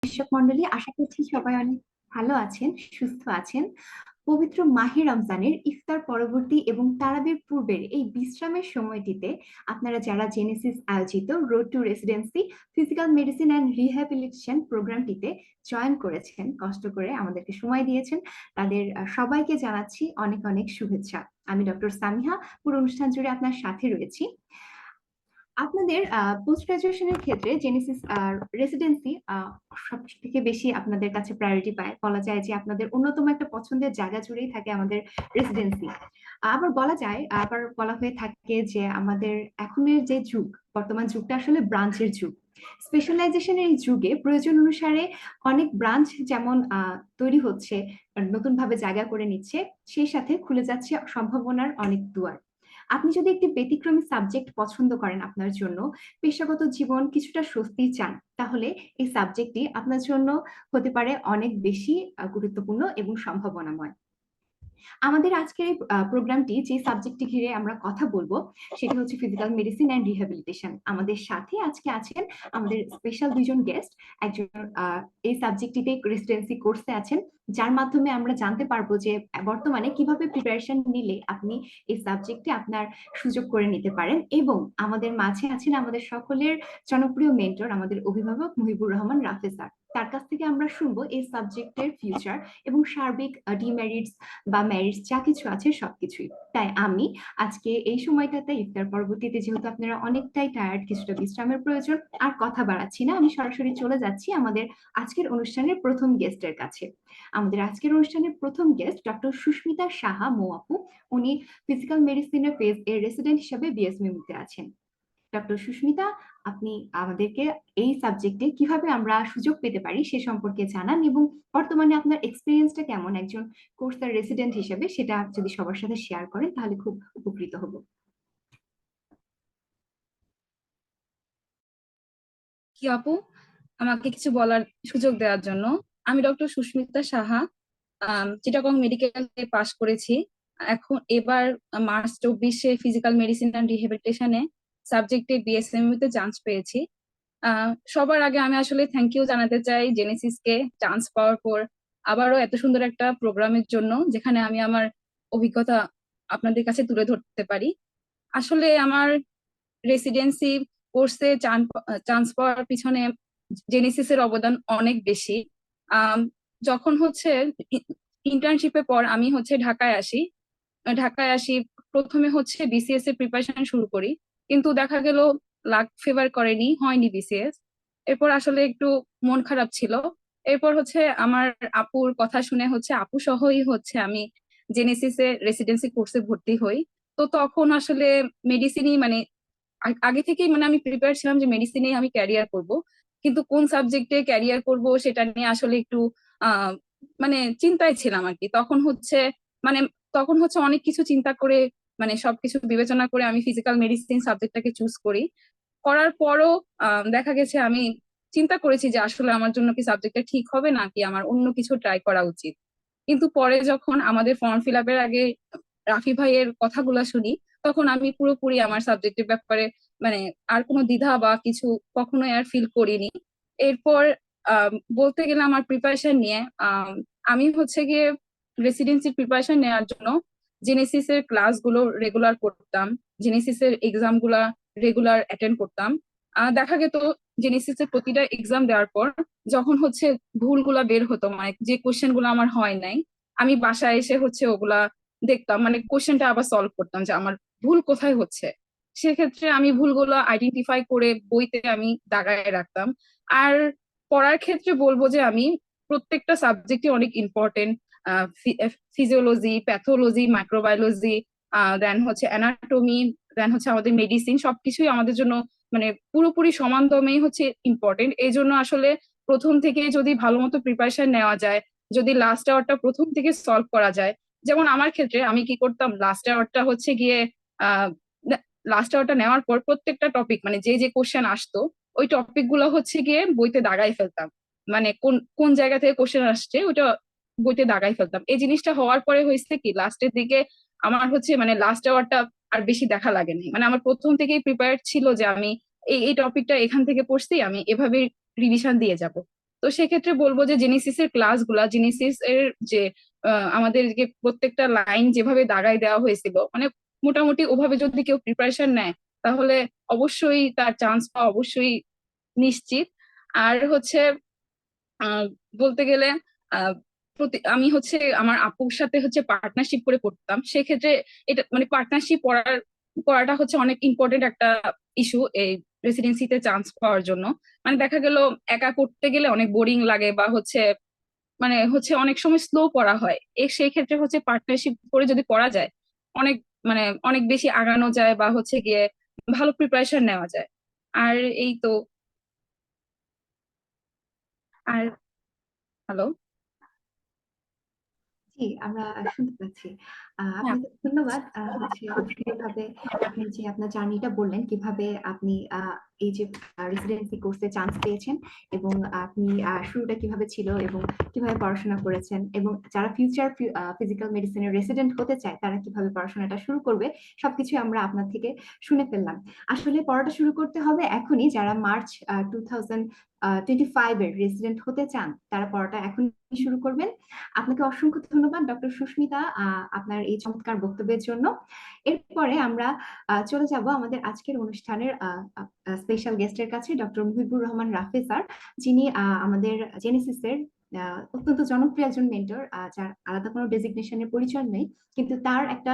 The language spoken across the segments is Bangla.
দর্শক মন্ডলী, আশা করছি সবাই অনেক ভালো আছেন, সুস্থ আছেন। পবিত্র মাহে রমজানের ইফতার পরবর্তী এবং তারাবির পূর্বের এই বিশ্রামের সময়টিতে আপনারা যারা জেনেসিস আয়োজিত road to residency physical medicine and rehabilitation প্রোগ্রামটিতে জয়েন করেছেন, কষ্ট করে আমাদেরকে সময় দিয়েছেন, তাদের সবাইকে জানাচ্ছি অনেক অনেক শুভেচ্ছা। আমি ডক্টর সামিহা, পুরো অনুষ্ঠান জুড়ে আপনার সাথে রয়েছি। আপনাদের পোস্ট গ্রাজুয়েশনের ক্ষেত্রে জেনেসিস রেসিডেন্সি সব থেকে বেশি আপনাদের কাছে প্রায়োরিটি পায়। বলা যায় যে আপনাদের অন্যতম একটা পছন্দের জায়গা জুড়েই থাকে আমাদের রেসিডেন্সি। আবার বলা হয়ে থাকে যে আমাদের এখনের যে যুগ, বর্তমান যুগটা আসলে ব্রাঞ্চের যুগ। স্পেশালাইজেশনের এই যুগে প্রয়োজন অনুসারে অনেক ব্রাঞ্চ যেমন তৈরি হচ্ছে, নতুন ভাবে জায়গা করে নিচ্ছে, সেই সাথে খুলে যাচ্ছে সম্ভাবনার অনেক দুয়ার। আপনি যদি একটি ব্যতিক্রমী সাবজেক্ট পছন্দ করেন, আপনার জন্য পেশাগত জীবন কিছুটা স্বস্তি চান, তাহলে এই সাবজেক্টটি আপনার জন্য হতে পারে অনেক বেশি গুরুত্বপূর্ণ এবং সম্ভাবনাময়। আমাদের আজকের এই প্রোগ্রামটি যে সাবজেক্টটি ঘিরে আমরা কথা বলবো সেটি হচ্ছে ফিজিক্যাল মেডিসিন অ্যান্ড রিহ্যাবিলিটেশন। আমাদের সাথে আজকে আছেন আমাদের স্পেশাল দুইজন গেস্ট। একজন এই সাবজেক্টটিতে রেসিডেন্সি কোর্সে আছেন, যার মাধ্যমে আমরা জানতে পারবো যে বর্তমানে কিভাবে প্রিপারেশন নিলে আপনি এই সাবজেক্টে আপনার সুযোগ করে নিতে পারেন। এবং আমাদের মাঝে আছেন আমাদের সকলের জনপ্রিয় মেন্টর, আমাদের অভিভাবক মুহিবুর রহমান রাফে স্যার। তার কাছ থেকে আমরা শুনবো এই সাবজেক্টের ফিউচার এবং সার্বিক ডিমেরিটস বা ম্যারিজ যা কিছু আছে সবকিছুই। তাই আমি আজকে এই সময়টাতে ইফতার পরবর্তীতে, যেহেতু আপনারা অনেকটাই টায়ার্ড, কিছুটা বিশ্রামের প্রয়োজন, আর কথা বাড়াচ্ছি না, আমি সরাসরি চলে যাচ্ছি আমাদের আজকের অনুষ্ঠানের প্রথম গেস্টের কাছে। আমাদের আজকের অনুষ্ঠানের প্রথম গেস্ট ডক্টর সুস্মিতা সাহা মো আপু। উনি ফিজিক্যাল মেডিসিনের ফেজ এর রেসিডেন্ট হিসেবে বিএসএমইউতে আছেন। ডক্টর সুস্মিতা, আপনি আমাদেরকে এই সাবজেক্টে কিভাবে আমরা সুযোগ পেতে পারি সে সম্পর্কে জানান, এবং বর্তমানে আপনার এক্সপিরিয়েন্সটা কেমন একজন কোর্সের রেসিডেন্ট হিসেবে, সেটা যদি সবার সাথে শেয়ার করেন তাহলে খুব উপকৃত হব। কি আপু, আমাকে কিছু বলার সুযোগ দেওয়ার জন্য। আমি ডক্টর সুস্মিতা সাহা, চিটাগং মেডিকেলে পাশ করেছি। এখন এবার মার্চ 24-এ ফিজিক্যাল মেডিসিন অ্যান্ড রিহ্যাবিলিটেশনে সাবজেক্টে বিএসএমইউ তে চান্স পেয়েছি। সবার আগে আমি আসলে থ্যাংক ইউ জানাতে চাই জেনেসিসকে চান্স পাওয়ার পর আবারও এত সুন্দর একটা প্রোগ্রামের জন্য, যেখানে আমি আমার অভিজ্ঞতা আপনাদের কাছে তুলে ধরতে পারি। আসলে আমার রেসিডেন্সি কোর্সে চান্স পাওয়ার পিছনে জেনেসিসের অবদান অনেক বেশি। আম, যখন হচ্ছে ইন্টার্নশিপের পর আমি হচ্ছে ঢাকায় আসি। প্রথমে হচ্ছে বিসিএস এর প্রিপারেশন শুরু করি, কিন্তু দেখা গেল লাক ফেভার করেনি, হয়নি বিসিএস। এরপর আসলে একটু মন খারাপ ছিল। এরপর হচ্ছে আমার আপুর কথা শুনে হচ্ছে আপু সহই হচ্ছে আমি জেনেসিসে রেসিডেন্সি কোর্সে ভর্তি হই। তো তখন আসলে মেডিসিনই মানে আগে থেকেই মানে আমি প্রিপেয়ার ছিলাম যে মেডিসিনে আমি ক্যারিয়ার করব, কিন্তু কোন সাবজেক্টে ক্যারিয়ার করব সেটা নিয়ে আসলে একটু আহ মানে চিন্তায় ছিলাম আর কি। মানে তখন হচ্ছে অনেক কিছু চিন্তা করে, মানে সবকিছু বিবেচনা করে আমি ফিজিক্যাল মেডিসিন সাবজেক্টটাকে চুজ করি। করার পরও দেখা গেছে আমি চিন্তা করেছি যে আসলে আমার জন্য কি সাবজেক্টটা ঠিক হবে নাকি আমার অন্য কিছু ট্রাই করা উচিত। কিন্তু পরে যখন আমাদের ফর্ম ফিল আপের আগে রাফি ভাইয়ের কথাগুলো শুনি, তখন আমি পুরোপুরি আমার সাবজেক্টের ব্যাপারে মানে আর কোনো দ্বিধা বা কিছু কখনোই আর ফিল করিনি। এরপর বলতে গেলে আমার প্রিপারেশন নিয়ে, আমি হচ্ছে গিয়ে রেসিডেন্সির প্রিপারেশন নেওয়ার জন্য জেনেসিসের ক্লাসগুলো রেগুলার করতাম, জেনেসিসের এক্সাম গুলা রেগুলার অ্যাটেন্ড করতাম। দেখা যেত জেনেসিসের প্রতিটা এক্সাম দেওয়ার পর যখন হচ্ছে ভুলগুলা বের হতো, মানে যে কোশ্চেন গুলো আমার হয় নাই, আমি বাসায় এসে হচ্ছে ওগুলা দেখতাম, মানে কোশ্চেনটা আবার সলভ করতাম যে আমার ভুল কোথায় হচ্ছে। সেক্ষেত্রে আমি ভুলগুলো আইডেন্টিফাই করে বইতে আমি দাগায় রাখতাম। আর পড়ার ক্ষেত্রে বলবো যে আমি প্রত্যেকটা সাবজেক্টই অনেক ইম্পর্টেন্ট। ফিজিওলজি, প্যাথোলজি, মাইক্রোবায়োলজি, দেন হচ্ছে অ্যানাটমি, দেন হচ্ছে আমাদের মেডিসিন, সবকিছুই আমাদের জন্য মানে পুরোপুরি সমান দমেই হচ্ছে ইম্পর্টেন্ট। এই জন্য আসলে প্রথম থেকে যদি ভালো মতো প্রিপারেশন নেওয়া যায়, যদি লাস্ট আওয়ারটা প্রথম থেকে সলভ করা যায়। যেমন আমার ক্ষেত্রে আমি কি করতাম, লাস্ট আওয়ারটা হচ্ছে গিয়ে আহ লাস্ট আওয়ারটা নেওয়ার পর প্রত্যেকটা টপিক মানে যে যে কোশ্চেন আসতো ওই টপিক গুলো হচ্ছে গিয়ে বইতে দাগাই ফেলতাম। মানে কোন কোন জায়গা থেকে কোশ্চেন আসছে ওইটা বইতে দাগাই ফেলতাম। এই জিনিসটা হওয়ার পরে হয়েছে কি, লাস্টের দিকে আমার হচ্ছে মানে লাস্ট আওয়ারটা আর বেশি দেখা লাগেনি। মানে আমার প্রথম থেকেই প্রিপেয়ার ছিল যে আমি এই এই টপিকটা এখান থেকে পড়ছি, আমি এভাবে রিভিশন দিয়ে যাব। তো সেক্ষেত্রে বলবো যে জেনেসিসের ক্লাসগুলা, জেনেসিস এর যে আমাদের যে প্রত্যেকটা লাইন যেভাবে দাগায় দেওয়া হয়েছিল, মানে মোটামুটি ওভাবে যদি কেউ প্রিপারেশন নেয় তাহলে অবশ্যই তার চান্স পাওয়া অবশ্যই নিশ্চিত। আর হচ্ছে আহ বলতে গেলে আহ আমি হচ্ছে আমার আপুর সাথে হচ্ছে পার্টনারশিপ করে পড়তাম, সেক্ষেত্রে এটা মানে পার্টনারশিপ করাটা হচ্ছে অনেক ইম্পর্টেন্ট একটা ইস্যু এই রেসিডেন্সিতে চান্স পাওয়ার জন্য। মানে দেখা গেল একা করতে গেলে অনেক বোরিং লাগে বা হচ্ছে মানে হচ্ছে অনেক সময় স্লো পড়া হয়, সেই ক্ষেত্রে হচ্ছে পার্টনারশিপ করে যদি করা যায় অনেক মানে অনেক বেশি আগানো যায় বা হচ্ছে গিয়ে ভালো প্রিপারেশন নেওয়া যায়। আর এই তো। আর হ্যালো। জি, আমরা শুনতে পাচ্ছি। আপনাকে ধন্যবাদ। হচ্ছে সুন্দরভাবে আপনি যে আপনার জার্নিটা বললেন, কিভাবে আপনি এই যে রেসিডেন্সি কোর্সে চান্স পেয়েছেন এবং আপনি শুরুটা কিভাবে ছিল এবং কিভাবে পড়াশোনা করেছেন, এবং যারা ফিউচার ফিজিক্যাল মেডিসিনের রেসিডেন্ট হতে চায় তারা কিভাবে পড়াশোনাটা শুরু করবে, সবকিছু আমরা আপনার থেকে শুনে ফেললাম। আসলে পড়াটা শুরু করতে হবে এখনই। যারা মার্চ 2025 এর রেসিডেন্ট হতে চান তারা পড়াটা এখনই শুরু করবেন। আপনাকে অসংখ্য ধন্যবাদ ডক্টর সুস্মিতা, আপনার এই চমৎকার বক্তব্যের জন্য। এরপরে আমরা চলে যাব আমাদের আজকের অনুষ্ঠানের স্পেশাল গেস্টের কাছে, ডক্টর মুহিবুর রহমান রাফি স্যার, যিনি আমাদের জেনেসিসের অত্যন্ত জনপ্রিয় একজন মেন্টর, যার আলাদা কোনো ডেজিগনেশনের পরিচয় নেই, কিন্তু তার একটা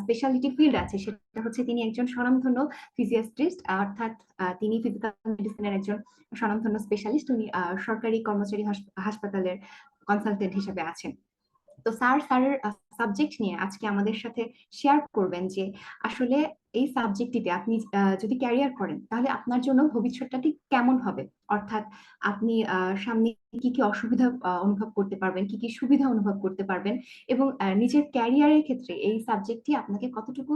স্পেশালিটি ফিল্ড আছে, সেটা হচ্ছে তিনি একজন স্বনামধন্য ফিজিয়াট্রিস্ট, অর্থাৎ তিনি ফিজিক্যাল মেডিসিনের একজন স্বনামধন্য স্পেশালিস্ট। উনি সরকারি কর্মচারী হাসপাতালের কনসালটেন্ট হিসেবে আছেন। তো স্যারের সাবজেক্ট নিয়ে আজকে আমাদের সাথে শেয়ার করবেন যে আসলে এই সাবজেক্টটিতে আপনি যদি ক্যারিয়ার করেন তাহলে আপনার জন্য ভবিষ্যৎটা ঠিক কেমন হবে, অর্থাৎ আপনি সামনে কি কি অসুবিধা অনুভব করতে পারবেন, কি কি সুবিধা অনুভব করতে পারবেন, এবং নিজের ক্যারিয়ারের ক্ষেত্রে এই সাবজেক্টটি আপনাকে কতটুকু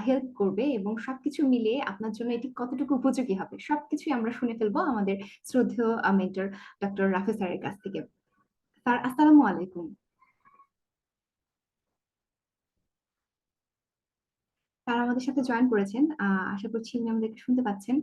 হেল্প করবে, এবং সবকিছু মিলিয়ে আপনার জন্য এটি কতটুকু উপযোগী হবে, সবকিছুই আমরা শুনে ফেলবো আমাদের শ্রদ্ধেয় মেন্টর ডক্টর রাফি স্যারের কাছ থেকে। স্যার, আসসালামু আলাইকুম। তারা আমাদের সাথে জয়েন করেছেন। আশা করছি উনি আমাদেরকে শুনতে পাচ্ছেন।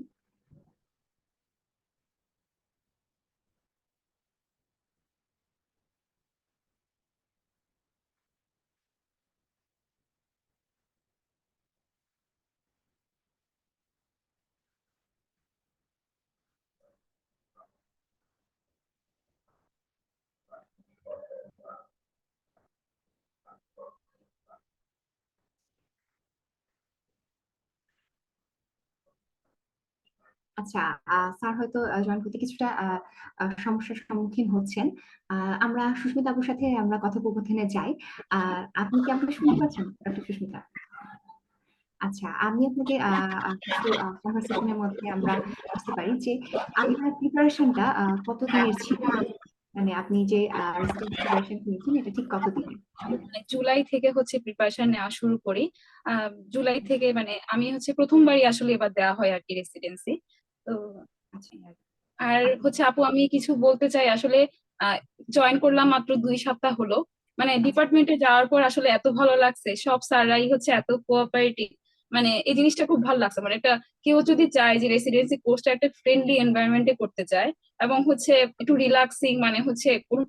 আচ্ছা, স্যার হয়তো জয়েন করতে কিছুটা সমস্যার সম্মুখীন হচ্ছেন। আমরা সুস্মিতা আপুর সাথে আমরা কথোপকথনে যাই। আপনি কি আমাকে শুনতে পাচ্ছেন, ডক্টর সুস্মিতা? আচ্ছা, আমি আপনাকে কিছু কনভারসেশনের মধ্যে আমরা বুঝতে পারি যে আপনার প্রিপারেশনটা কতদিনের ছিল, মানে আপনি যে রেসিডেন্সি প্রিপারেশন নিয়েছেন এটা ঠিক কতদিনের? মানে জুলাই থেকে হচ্ছে প্রিপারেশন নেওয়া শুরু করি। জুলাই থেকে মানে আমি হচ্ছে প্রথমবারই আসলে এবার দেওয়া হয় আর কি রেসিডেন্সি। তো আচ্ছা। এই আর কি। আর আপনি হচ্ছে আপু আমি কিছু বলতে চাই আসলে, জয়েন করলাম মাত্র 2 সপ্তাহ হলো। মানে আচ্ছা। ডিপার্টমেন্টে যাওয়ার পর আসলে এত ভালো লাগছে, সব স্যাররাই হচ্ছে এত কোঅপারেটিভ। মানে এই জিনিসটা খুব ভালো লাগছে, মানে এটা কেউ যদি চায় যে রেসিডেন্সি কোর্সটা একটা ফ্রেন্ডলি এনভায়রনমেন্টে করতে চায় এবং হচ্ছে একটু রিল্যাক্সিং মানে হচ্ছে কোনো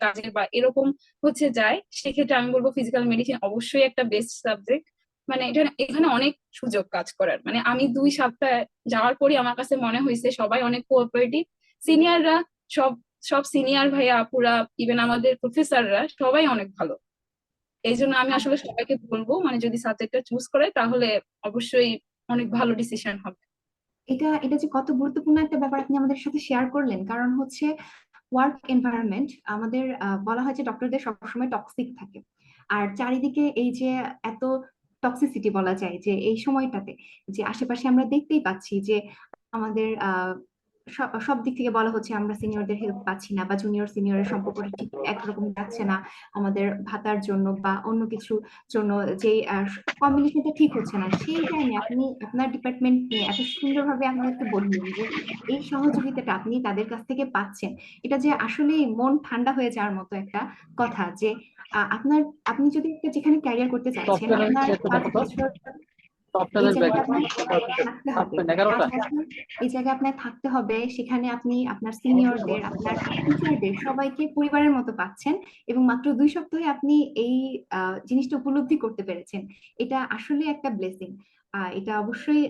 কাজের বা এরকম হচ্ছে যায়, সেক্ষেত্রে আমি বলবো ফিজিক্যাল মেডিসিন অবশ্যই একটা বেস্ট সাবজেক্ট। মানে এটা এখানে অনেক সুযোগ কাজ করার, মানে আমি 2 সপ্তাহ যাওয়ার পরই আমার কাছে মনে হয়েছে সবাই অনেক কোঅপারেটিভ। সিনিয়ররা সব সব সিনিয়র ভাইয়া আপুরা, ইভেন আমাদের প্রফেসররা সবাই অনেক ভালো। এই জন্য আমি আসলে সবাইকে বলবো মানে যদি সাবজেক্টটা চুজ করে তাহলে অবশ্যই অনেক ভালো ডিসিশন হবে। এটা এটা যে কত গুরুত্বপূর্ণ একটা ব্যাপার আপনি আমাদের সাথে শেয়ার করলেন, কারণ হচ্ছে ওয়ার্ক এনভায়রনমেন্ট আমাদের বলা হয় যে ডক্টরদের সবসময় টক্সিক থাকে। আর চারিদিকে এই যে এত টক্সিসিটি বলা যায় যে এই সময়টাতে, যে আশেপাশে আমরা দেখতেই পাচ্ছি যে আমাদের সব দিক থেকে বলা হচ্ছে আমরা সিনিয়রদের হেল্প পাচ্ছি না, বা জুনিয়র সিনিয়রের সম্পর্কটা ঠিক একরকম যাচ্ছে না আমাদের ভাতার জন্য বা অন্য কিছু জন্য, যে কম্বিনেশনটা ঠিক হচ্ছে না। সেই টাইমে আপনি আপনার ডিপার্টমেন্ট নিয়ে এত সুন্দরভাবে আমাদেরকে বললেন যে এই সহযোগিতাটা আপনি তাদের কাছ থেকে পাচ্ছেন। এটা যে আসলেই মন ঠান্ডা হয়ে যাওয়ার মতো একটা কথা, যে আপনার আপনি যদি একটা যেখানে ক্যারিয়ার করতে চাইছেন, সফটওয়্যার আপনার চেক করতে 5 পারতো। বছর এই জায়গাটা আপনার থাকতে হবে 5 বছর। এই জায়গায় আপনার থাকতে হবে, সেখানে আপনি আপনার সিনিয়রদের, আপনার টিচারদের সবাইকে পরিবারের মতো পাচ্ছেন, এবং মাত্র 2 সপ্তাহে আপনি এই জিনিসটা উপলব্ধি করতে পেরেছেন। এটা আসলে একটা ব্লেসিং। এটা অবশ্যই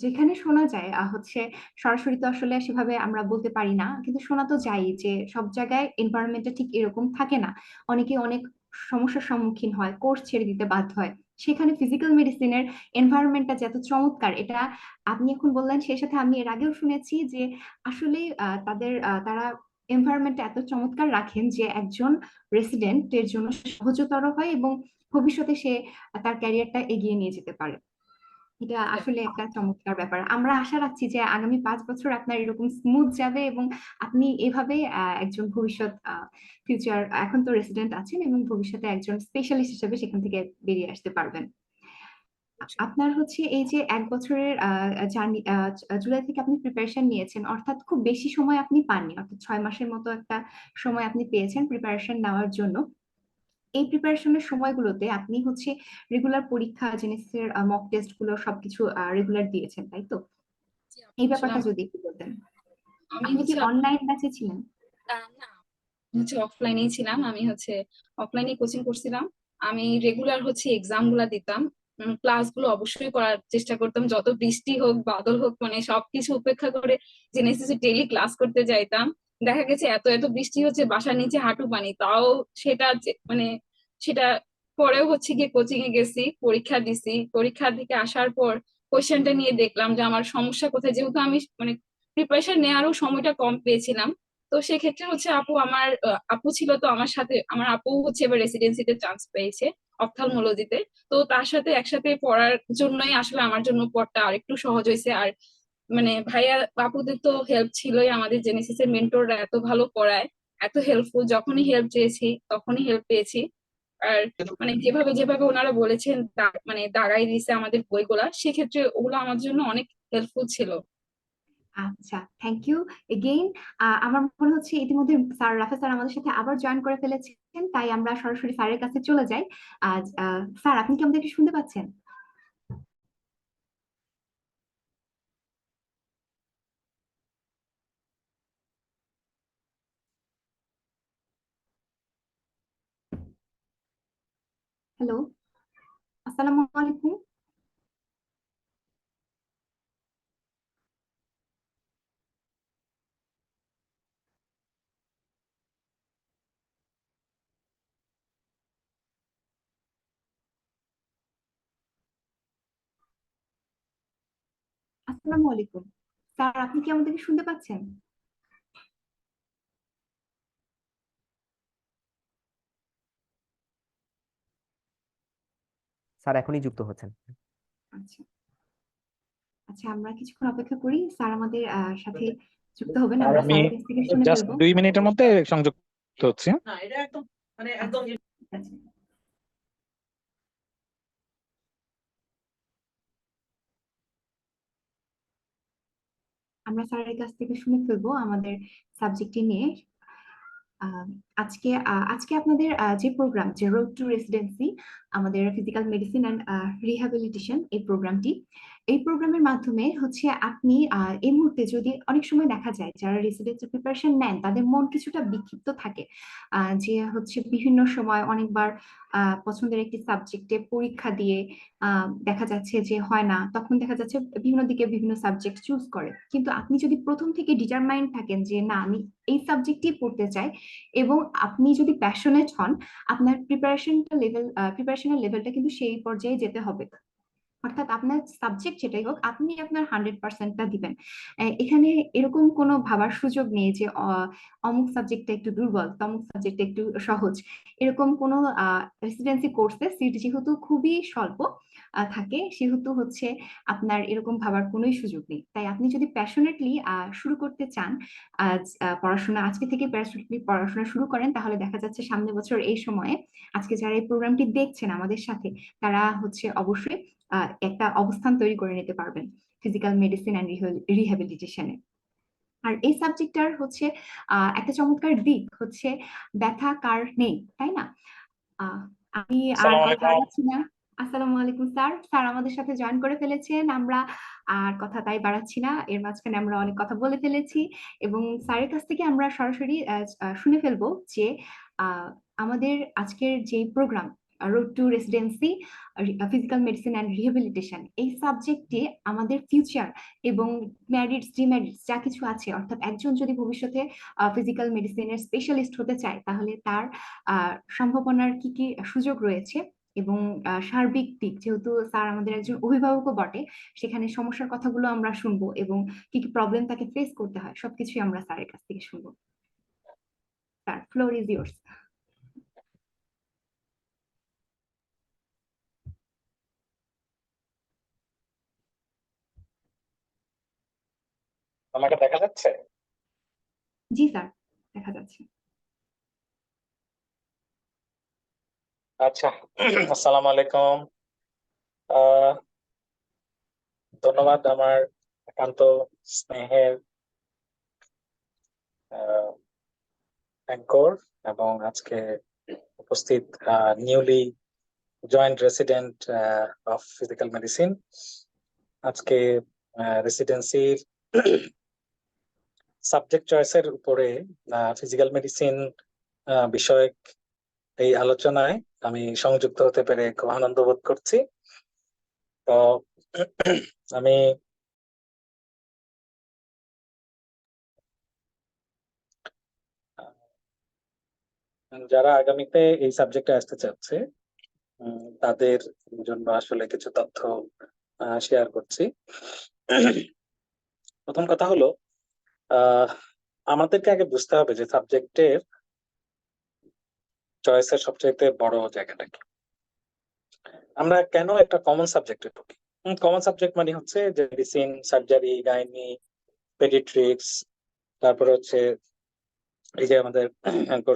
যেখানে শোনা যায় হচ্ছে, সরাসরি তো আসলে সেভাবে আমরা বলতে পারি না, কিন্তু শোনা তো যায় যে সব জায়গায় এনভায়রনমেন্টটা ঠিক এরকম থাকে না। অনেকে অনেক সমস্যার সম্মুখীন হয়, কোর্স ছেড়ে দিতে বাধ্য হয়। সেখানে ফিজিক্যাল মেডিসিনের এনভায়রনমেন্টটা যে এত চমৎকার, এটা আপনি এখন বললেন, সেই সাথে আমি এর আগেও শুনেছি যে আসলে তারা এনভায়রনমেন্টটা এত চমৎকার রাখেন যে একজন রেসিডেন্টের জন্য সহজতর হয়, এবং ভবিষ্যতে সে তার ক্যারিয়ারটা এগিয়ে নিয়ে যেতে পারে। এটা আসলে একটা চমৎকার ব্যাপার। আমরা আশা রাখছি যে আগামী 5 বছর আপনার এরকম স্মুথ যাবে, এবং আপনি এভাবে একজন ভবিষ্যৎ ফিউচার, এখন তো রেসিডেন্ট আছেন, এবং ভবিষ্যতে একজন স্পেশালিস্ট হিসেবে সেখান থেকে বেরিয়ে আসতে পারবেন। আপনার হচ্ছে এই যে 1 বছরের জার্নি, জুলাই থেকে আপনি প্রিপারেশন নিয়েছেন, অর্থাৎ খুব বেশি সময় আপনি পাননি, অর্থাৎ 6 মাসের মতো একটা সময় আপনি পেয়েছেন প্রিপারেশন নেওয়ার জন্য। এই প্রিপারেশনের সময়গুলোতে আপনি হচ্ছে রেগুলার পরীক্ষা, জেনেসিসের মক টেস্ট গুলো সবকিছু রেগুলার দিয়েছেন, তাই তো? জি আপু, এই আসলে ব্যাপারটা যদি একটু বলতেন। আমি আপনি কি হচ্ছে অনলাইন ব্যাচে ছিলেন? না, হচ্ছে অফলাইনেই ছিলাম। আমি হচ্ছে অফলাইনে কোচিং করছিলাম। আমি রেগুলার হচ্ছে এক্সাম গুলা দিতাম। ক্লাস গুলো অবশ্যই করার চেষ্টা করতাম, যত বৃষ্টি হোক বাদল হোক, মানে সবকিছু উপেক্ষা করে জেনেসিসে ডেইলি ক্লাস করতে যাইতাম। দেখা গেছে এত এত বৃষ্টি হচ্ছে, বাসার নিচে হাঁটু পানি, তাও সেটা মানে সেটা পরেও হচ্ছে গিয়ে কোচিং এ গেছি, পরীক্ষা দিছি। পরীক্ষা থেকে আসার পর কোশ্চেনটা নিয়ে দেখলাম যে আমার সমস্যা কোথায়, যেহেতু আমি মানে প্রিপারেশন নেওয়ারও সময়টা কম পেয়েছিলাম। তো সেক্ষেত্রে হচ্ছে আপু ছিল তো আমার সাথে, আমার আপু হচ্ছে এবার রেসিডেন্সিতে চান্স পেয়েছে অপথ্যালমোলজিতে। তো তার সাথে একসাথে পড়ার জন্যই আসলে আমার জন্য পড়টা আরেকটু সহজ হয়েছে। আর মানে ভাইয়া আপুদের তো হেল্প ছিলই, আমাদের জেনেসিসের মেন্টররা এত ভালো পড়ায়, এত হেল্পফুল, যখনই হেল্প চেয়েছি তখনই হেল্প পেয়েছি। আর মানে যেভাবে যেভাবে ওনারা বলেছেন, মানে দাগাই দিছে আমাদের বইগুলা, সেক্ষেত্রে ওগুলো আমার জন্য অনেক হেল্পফুল ছিল। আচ্ছা, থ্যাংক ইউ এগেইন। আমার মনে হচ্ছে ইতিমধ্যে স্যার রাফা স্যার আমাদের সাথে আবার জয়েন করে ফেলেছেন, তাই আমরা সরাসরি স্যারের কাছে চলে যাই। আজ স্যার, আপনি কি আমাদেরকে শুনতে পাচ্ছেন? হ্যালো, আসসালামু আলাইকুম। আসসালামু আলাইকুম স্যার, আপনি কি আমাদেরকে শুনতে পাচ্ছেন? স্যার এখনই যুক্ত হচ্ছেন। আচ্ছা, আচ্ছা, আমরা কিছুক্ষণ অপেক্ষা করি, স্যার আমাদের সাথে যুক্ত হবেন, আর আমরা আমি স্যারের কাছ থেকে শুনে জাস্ট ফেলবো। 2 মিনিটের মধ্যে সংযুক্ত হচ্ছি। আচ্ছা, ঠিক আছে। আমরা স্যারের কাছ থেকে শুনে ফেলবো আমাদের সাবজেক্টটি নিয়ে। আহ, আজকে আপনাদের যে প্রোগ্রাম, যে রোড টু রেসিডেন্সি, আমাদের ফিজিক্যাল মেডিসিন অ্যান্ড রিহ্যাবিলিটেশন, এই প্রোগ্রামের মাধ্যমে হচ্ছে আপনি এই মুহূর্তে, যদি অনেক সময় দেখা যায় যারা রেসিডেন্সি প্রিপারেশন নেন তাদের মন কিছুটা বিক্ষিপ্ত থাকে, যে হচ্ছে বিভিন্ন সময় অনেকবার পছন্দের একটি সাবজেক্টে পরীক্ষা দিয়ে দেখা যাচ্ছে যে হয় না, তখন দেখা যাচ্ছে বিভিন্ন দিকে বিভিন্ন সাবজেক্ট চুজ করে। কিন্তু আপনি যদি প্রথম থেকে ডিটারমাইন্ড থাকেন যে না, আমি এই সাবজেক্টই পড়তে চাই, এবং আপনি যদি প্যাশনেট হন, আপনার প্রিপারেশনের লেভেলটা কিন্তু সেই পর্যায়ে যেতে হবে। অর্থাৎ আপনার সাবজেক্ট যেটাই হোক, আপনি আপনার 100%টা দিবেন। এখানে এরকম কোনো ভাবার সুযোগ নেই যে অমুক সাবজেক্টটা একটু দুর্বল, তমুক সাবজেক্টটা একটু সহজ। এরকম কোনো রেসিডেন্সি কোর্সে সিট যেহেতু খুবই স্বল্প থাকে, সেহেতু হচ্ছে আপনার এরকম ভাবার কোনোই সুযোগ নেই। তাই আপনি যদি প্যাশনেটলি শুরু করতে চান, পড়াশোনা আজকে থেকে প্যাশনেটলি পড়াশোনা শুরু করেন, তাহলে দেখা যাচ্ছে সামনে বছর এই সময়ে, আজকে যারা এই প্রোগ্রামটি দেখছেন আমাদের সাথে, তারা হচ্ছে অবশ্যই একটা অবস্থান তৈরি করে নিতে পারবেন ফিজিক্যাল মেডিসিন অ্যান্ড রিহ্যাবিলিটেশনে। আর এই সাবজেক্টটার হচ্ছে একটা চমৎকার দিক হচ্ছে ব্যথা কার নেই, তাই না? আহ, আমি আর আসসালামু কথা আলাইকুম। বাড়াচ্ছি না, আসসালামু আলাইকুম স্যার। স্যার আমাদের সাথে জয়েন করে ফেলেছেন। আমরা আর কথা তাই বাড়াচ্ছি না, এর মাঝখানে আমরা অনেক কথা বলে ফেলেছি এবং স্যারের কাছ থেকে আমরা সরাসরি শুনে ফেলবো যে আহ, আমাদের আজকের যে program road to residency physical medicine and rehabilitation, এই সাবজেক্টে আমাদের ফিউচার এবং ম্যারিটস ডিমেরিটস যা কিছু আছে, অর্থাৎ একজন যদি ভবিষ্যতে ফিজিক্যাল মেডিসিনের স্পেশালিস্ট হতে চায় তাহলে তার সম্ভাবনার কি কি সুযোগ রয়েছে এবং সার্বিক দিক, যেহেতু স্যার আমাদের একজন অভিভাবকও বটে, সেখানে সমস্যার কথাগুলো আমরা শুনবো এবং কি কি প্রবলেম তাকে ফেস করতে হয় সবকিছুই আমরা স্যারের কাছ থেকে শুনবো। Sir, floor is yours. আমাকে দেখা যাচ্ছে? জি স্যার, দেখা যাচ্ছে। আচ্ছা। আসসালামু আলাইকুম। আহ ধন্যবাদ আমার একান্ত স্নেহের অ্যাঙ্কর এবং আজকে উপস্থিত newly joint resident of physical medicine. আজকে রেসিডেন্সির সাবজেক্ট চয়েসের উপরে ফিজিক্যাল মেডিসিন বিষয়ক এই আলোচনায় আমি সংযুক্ত হতে পেরে খুব আনন্দ বোধ করছি। তো আমি যারা আগামীতে এই সাবজেক্টে আসতে চাচ্ছে তাদের জন্য আসলে কিছু তথ্য শেয়ার করছি। প্রথম কথা হলো, আহ আমাদেরকে আগে বুঝতে হবে যে সাবজেক্টের চয়েসের সবচেয়ে বড় জায়গাটা কি। আমরা কেন একটা কমন সাবজেক্টে ঢুকি? কমন সাবজেক্ট মানে হচ্ছে যে মেডিসিন, সার্জারি, গাইনি, পেডিট্রিক্স, তারপরে হচ্ছে এই যে আমাদের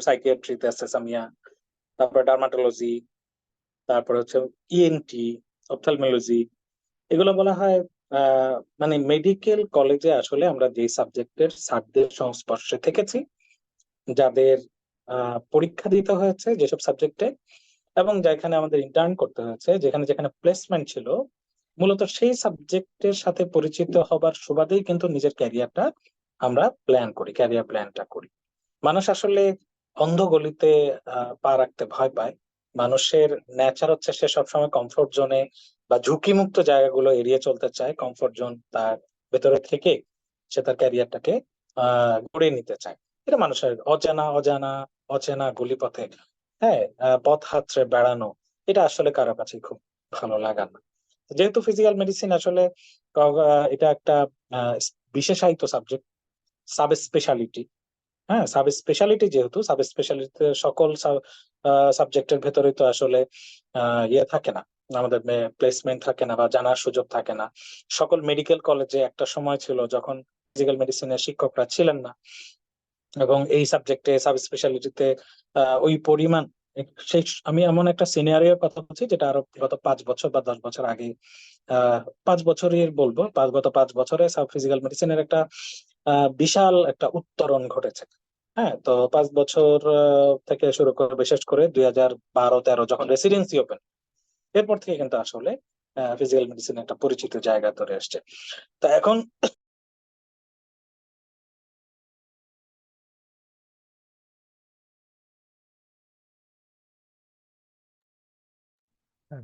সাইকিয়াট্রিতে আছে সামিয়া, তারপরে ডার্মাটোলজি, তারপরে হচ্ছে ইএনটি, অপথ্যালমোলজি। এগুলো বলা হয় মানে মেডিকেল কলেজে আসলে আমরা যে সাবজেক্টের স্যারদের সংস্পর্শে থেকেছি, যাদের পরীক্ষা দিতে হয়েছে যেসব সাবজেক্টে, এবং যেখানে আমাদের ইন্টার্ন করতে হয়েছে, যেখানে যেখানে প্লেসমেন্ট ছিল, মূলত সেই সাবজেক্টের সাথে পরিচিত হবার সুবাদেই কিন্তু নিজের ক্যারিয়ারটা আমরা প্ল্যান করি, ক্যারিয়ার প্ল্যানটা করি। মানুষ আসলে অন্ধ গলিতে পা রাখতে ভয় পায়। মানুষের নেচার হচ্ছে সে সবসময় কমফোর্ট জোনে বা ঝুঁকিমুক্ত জায়গাগুলো এড়িয়ে চলতে চায়। কমফোর্ট জোন তার ভেতরে থেকে সে তার ক্যারিয়ারটাকে গড়ে নিতে চায়। এটা মানুষের অজানা অজানা অচেনা গলিপথে, হ্যাঁ, পথ হাতড়ে বেড়ানো, এটা আসলে কারো কাছে খুব ভালো লাগা না। যেহেতু ফিজিক্যাল মেডিসিন আসলে এটা একটা আহ, বিশেষায়িত সাবজেক্ট, সাব স্পেশালিটি। হ্যাঁ, সাব স্পেশালিটি, যেহেতু সাব স্পেশালিটি সকল সাবজেক্টের ভেতরে তো আসলে ইয়ে থাকে না, আমাদের প্লেসমেন্ট থাকে না বা জানার সুযোগ থাকে না। সকল মেডিকেল কলেজে একটা সময় ছিল যখন ফিজিক্যাল মেডিসিনের শিক্ষকরা ছিলেন না, এবং এই সাবজেক্টে সাব স্পেশালিটিতে ওই পরিমাণ সেই আমি এমন একটা সিনিয়রের কথা বলছি যেটা আরো গত 5 বছর বা 10 বছর আগে, আহ 5 বছরের বলবো, গত 5 বছরে সাব ফিজিক্যাল মেডিসিনের একটা বিশাল একটা উত্তরণ ঘটেছে। হ্যাঁ, তো 5 বছর থেকে শুরু করে বিশেষ করে 2012-13 যখন রেসিডেন্সি ওপেন, এরপর থেকে কিন্তু আসলে ফিজিক্যাল মেডিসিন একটা পরিচিত জায়গা ধরে আসছে। তো এখন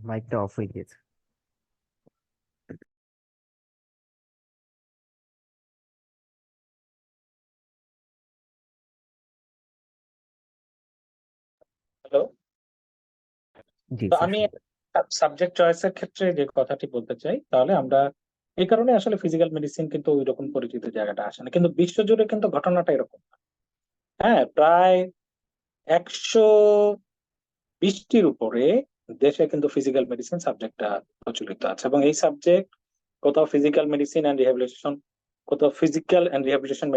মাইকটা অফ হয়ে গেছে। হ্যালো। জি তো স্যার, আমি শুনতে সাবজেক্ট চয়েসের ক্ষেত্রে যে কথাটি বলতে চাই, তাহলে আমরা এই কারণে আসলে ফিজিক্যাল মেডিসিন কিন্তু ওই রকম পরিচিত জায়গাটা আসে না, কিন্তু বিশ্বজুড়ে কিন্তু ঘটনাটা এরকম। হ্যাঁ, প্রায় 120টির উপরে দেশে কিন্তু ফিজিক্যাল মেডিসিন সাবজেক্টটা প্রচলিত আছে, এবং এই সাবজেক্ট কোথাও ফিজিক্যাল মেডিসিন অ্যান্ড রিহ্যাবিলিটেশন, কোথাও ফিজিক্যাল অ্যান্ড রিহ্যাবিলিটেশন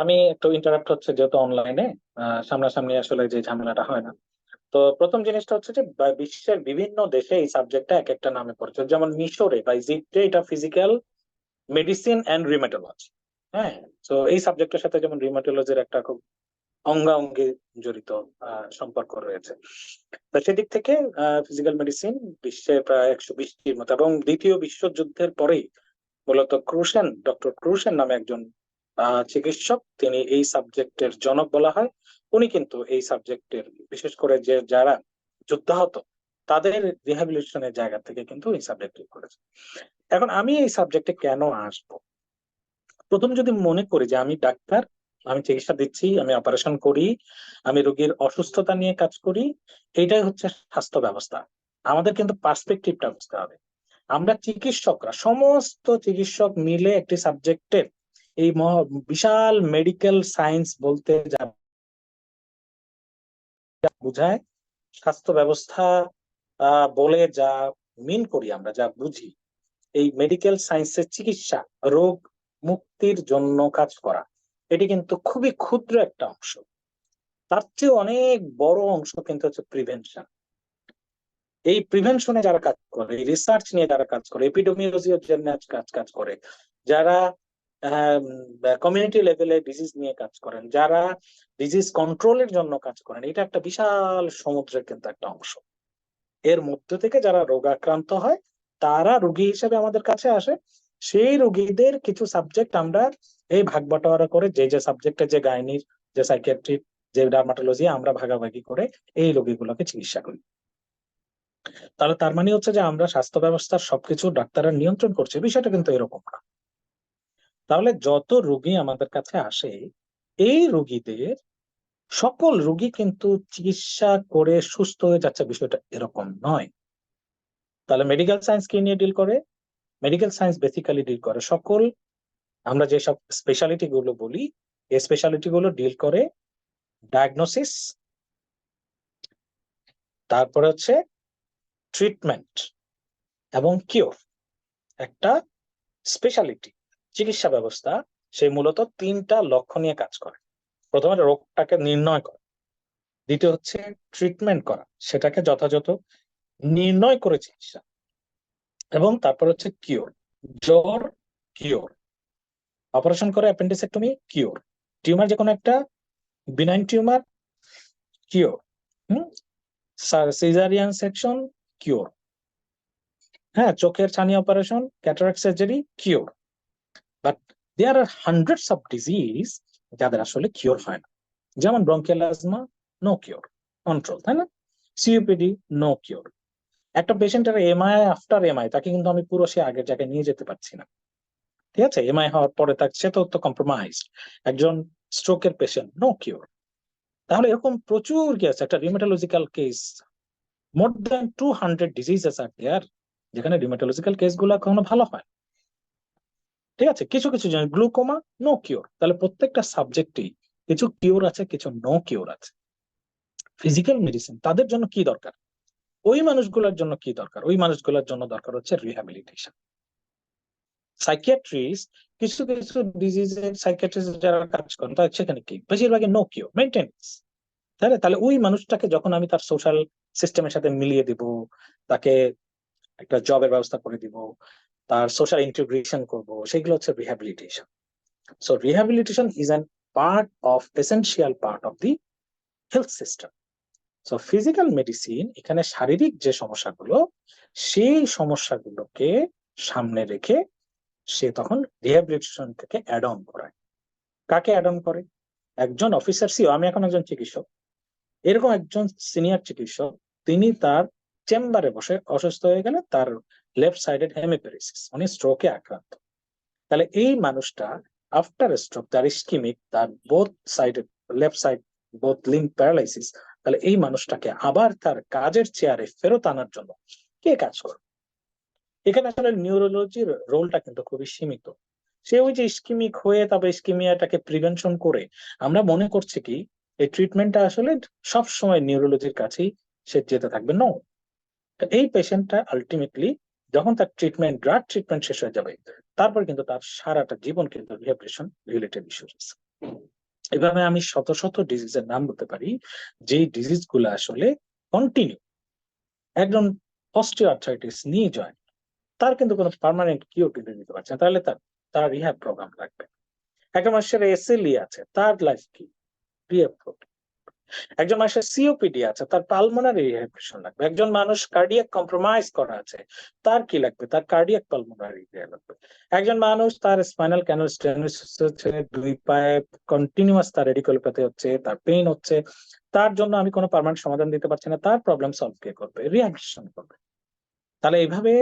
আমি একটু ইন্টারাপ্ট হচ্ছে যেহেতু অনলাইনে সামনাসামনি আসলে যে ঝামেলাটা হয় না। তো প্রথম জিনিসটা হচ্ছে যে বিশ্বের বিভিন্ন দেশে এই সাবজেক্টটা এক একটা নামে পরিচিত। যেমন মিশরে বা ইজিপ্টে এটা ফিজিক্যাল মেডিসিন অ্যান্ড রিমেটোলজি। হ্যাঁ, তো এই সাবজেক্টের সাথে যেমন রিমেটোলজির একটা খুব অঙ্গাঅঙ্গি জড়িত সম্পর্ক রয়েছে। তো সেদিক থেকে ফিজিক্যাল মেডিসিন বিশ্বে প্রায় 120টির মতো, এবং দ্বিতীয় বিশ্বযুদ্ধের পরেই মূলত ডক্টর ক্রুশেন নামে একজন চিকিৎসক, তিনি এই সাবজেক্টের জনক বলা হয়। উনি কিন্তু এই সাবজেক্টের বিশেষ করে যে যারা যুদ্ধাহত তাদের রিহ্যাবিলিটেশনের জায়গা থেকে কিন্তু এই সাবজেক্ট করেছে। এখন আমি এই সাবজেক্টে কেন আসবো? প্রথম যদি মনে করি যে আমি ডাক্তার, আমি চিকিৎসা দিচ্ছি, আমি অপারেশন করি, আমি রোগীর অসুস্থতা নিয়ে কাজ করি, এইটাই হচ্ছে স্বাস্থ্য ব্যবস্থা। আমাদের কিন্তু পার্সপেক্টিভটা বুঝতে হবে। আমরা চিকিৎসকরা, সমস্ত চিকিৎসক মিলে একটি সাবজেক্টের এই বিশাল মেডিকেল সায়েন্স বলতে যা বোঝায়, স্বাস্থ্য ব্যবস্থা বলে যা মিন করি, আমরা যা বুঝি, এই মেডিকেল সায়েন্সের চিকিৎসা, রোগ মুক্তির জন্য কাজ করা, এটি কিন্তু খুবই ক্ষুদ্র একটা অংশ। তার চেয়ে অনেক বড় অংশ কিন্তু হচ্ছে প্রিভেনশন। এই প্রিভেনশনে যারা কাজ করে, রিসার্চ নিয়ে যারা কাজ করে, এপিডেমিওলজির জন্য কাজ করে, যারা কমিউনিটি লেভেলে ডিজিজ নিয়ে কাজ করেন, যারা ডিজিজ কন্ট্রোলের জন্য কাজ করেন, এটা একটা বিশাল সমুদ্রের কিন্তু একটা অংশ। এর মধ্যে থেকে যারা রোগাক্রান্ত হয় তারা রোগী হিসেবে আমাদের কাছে আসে। সেই রোগীদের কিছু সাবজেক্ট আমরা এই ভাগ বাটোয়ারা করে, যে সাবজেক্টে, যে গাইনির, যে সাইকিয়াট্রি, যে ডার্মাটোলজি, আমরা ভাগাভাগি করে এই রোগীগুলোকে চিকিৎসা করি। তাহলে তার মানে হচ্ছে যে আমরা স্বাস্থ্য ব্যবস্থার সবকিছু ডাক্তাররা নিয়ন্ত্রণ করছে, বিষয়টা কিন্তু এরকম না। তাহলে যত রোগী আমাদের কাছে আসে, এই রোগীদের সকল রোগী কিন্তু চিকিৎসা করে সুস্থ হয়ে যাচ্ছে, বিষয়টা এরকম নয়। তাহলে মেডিকেল সায়েন্স কি নিয়ে ডিল করে? মেডিকেল সায়েন্স বেসিক্যালি ডিল করে সকল, আমরা যেসব স্পেশালিটি গুলো বলি, এই স্পেশালিটি গুলো ডিল করে ডায়াগনোসিস, তারপরে হচ্ছে ট্রিটমেন্ট এবং কিওর। একটা স্পেশালিটি চিকিৎসা ব্যবস্থা সে মূলত তিনটা লক্ষ্য নিয়ে কাজ করে। প্রথমে রোগটাকে নির্ণয় করা, দ্বিতীয় হচ্ছে ট্রিটমেন্ট করা, সেটাকে যথাযথ নির্ণয় করে চিকিৎসা, এবং তারপর হচ্ছে কিওর, জ্বর কিওর, অপারেশন করে অ্যাপেন্ডিসেক্টমি কিওর, টিউমার যে কোনো একটা benign tumour cure, caesarean section cure, হ্যাঁ, চোখের ছানি operation, cataract surgery cure. But there are hundreds of disease যাদের আসলে কিওর হয় না। যেমন bronchial asthma, no cure, control, তাই না? COPD, no cure. একটা পেশেন্টের এমআই আফটার এমআই, তাকে কিন্তু আমি পুরো সে আগের জায়গায় নিয়ে যেতে পারছি না, ঠিক আছে? এমআই হওয়ার পরে তাকে, সে তো কম্প্রোমাইজ। একজন স্ট্রোকের পেশেন্ট, নো কিওর। তাহলে এরকম প্রচুর কেস, একটা রিমেটোলজিক্যাল কেস, মোর দ্যান 200 ডিজিজেস আর দেয়ার, যেখানে রিমেটোলজিক্যাল কেস গুলো কখনো ভালো হয়, ঠিক আছে? কিছু কিছু জিনিস, গ্লুকোমা, নো কিওর। তাহলে প্রত্যেকটা সাবজেক্টেই কিছু কিওর আছে, কিছু নো কিওর আছে। ফিজিক্যাল মেডিসিন তাদের জন্য কি দরকার? ওই মানুষগুলোর জন্য কি দরকার? ওই মানুষগুলোর জন্য দরকার হচ্ছে রিহ্যাবিলিটেশন। সাইকিয়াট্রিস্ট, কিছু কিছু ডিজিজের সাইকিয়াট্রিস্ট যারা কাজ করেন, তাদের সেখানে কি বেশিরভাগই নো কিওর, মেইনটেনেন্স। তাহলে ওই মানুষটাকে যখন আমি তার সোশ্যাল সিস্টেমের সাথে মিলিয়ে দিব, তাকে একটা জবের ব্যবস্থা করে দিব, তার সোশ্যাল ইন্টিগ্রেশন করব, সেগুলো হচ্ছে rehabilitation. So rehabilitation is an part of, essential part of the health system. So physical medicine এখানে শারীরিক যে সমস্যাগুলো, সেই সমস্যাগুলোকে সামনে রেখে সে তখন রিহ্যাবিলিটেশন থেকে অ্যাড অন করায়। কাকে অ্যাড অন করে? একজন অফিসার সিও, আমি এখন একজন চিকিৎসক, এরকম একজন সিনিয়র চিকিৎসক, তিনি তার চেম্বারে বসে অসুস্থ হয়ে গেলে, তার লেফট সাইডেড হেমিপ্যারেসিস, মানে স্ট্রোকে আক্রান্ত। তাহলে এই মানুষটা আফটার স্ট্রোক, তার ইস্কিমিক, তার both sided, left side both limb paralysis, তাহলে এই মানুষটাকে আবার তার কাজের চেয়ারে ফেরত আনার জন্য কে কাজ করবে? এখানে আসলে নিউরোলজির রোলটা কিন্তু খুবই সীমিত। সে ওই যে ইস্কিমিক হয়ে তারপর ইস্কিমিয়াটাকে প্রিভেনশন করে, আমরা মনে করছি কি এই ট্রিটমেন্টটা আসলে সব সময় নিউরোলজির কাছেই সে যেতে থাকবে। নো, এই পেশেন্টটা আলটিমেটলি যখন তার ট্রিটমেন্ট, ড্রাগ ট্রিটমেন্ট শেষ হয়ে যাবে, তারপর কিন্তু তার সারাটা জীবন কিন্তু রিহ্যাবিলিটেশন রিলেটেড ইস্যু আছে। এভাবে আমি শত শত ডিজিজের নাম বলতে পারি, যে ডিজিজ গুলো আসলে কন্টিনিউ। একজন অস্টিওআর্থ্রাইটিস নিয়ে জয়েন, তার কিন্তু কোনো পার্মানেন্ট কিউর কিন্তু দিতে পারছে না, তাহলে তার রিহ্যাব প্রোগ্রাম লাগবে। একটা মানুষের এসএলই আছে, তার লাইফ কি রিহ্যাব প্রোগ্রাম। একজন মানুষের সিওপিডি আছে, তার পালমোনারি রিহ্যাবিলিটেশন লাগবে। একজন মানুষ কার্ডিয়াক কম্প্রোমাইজ করা আছে, তার কি লাগবে? তার কার্ডিয়াক পালমোনারি রিহ্যাব লাগবে। একজন মানুষ তার স্পাইনাল ক্যানাল স্টেনোসিস হচ্ছে, দুই পায়ে কন্টিনিউয়াস তার রেডিকুলোপ্যাথি হচ্ছে, তার পেইন হচ্ছে, তার জন্য আমি কোনো পার্মানেন্ট সমাধান দিতে পারছি না, তার প্রবলেম সলভ কে করবে? রিহ্যাবিলিটেশন করবে। তাহলে এইভাবে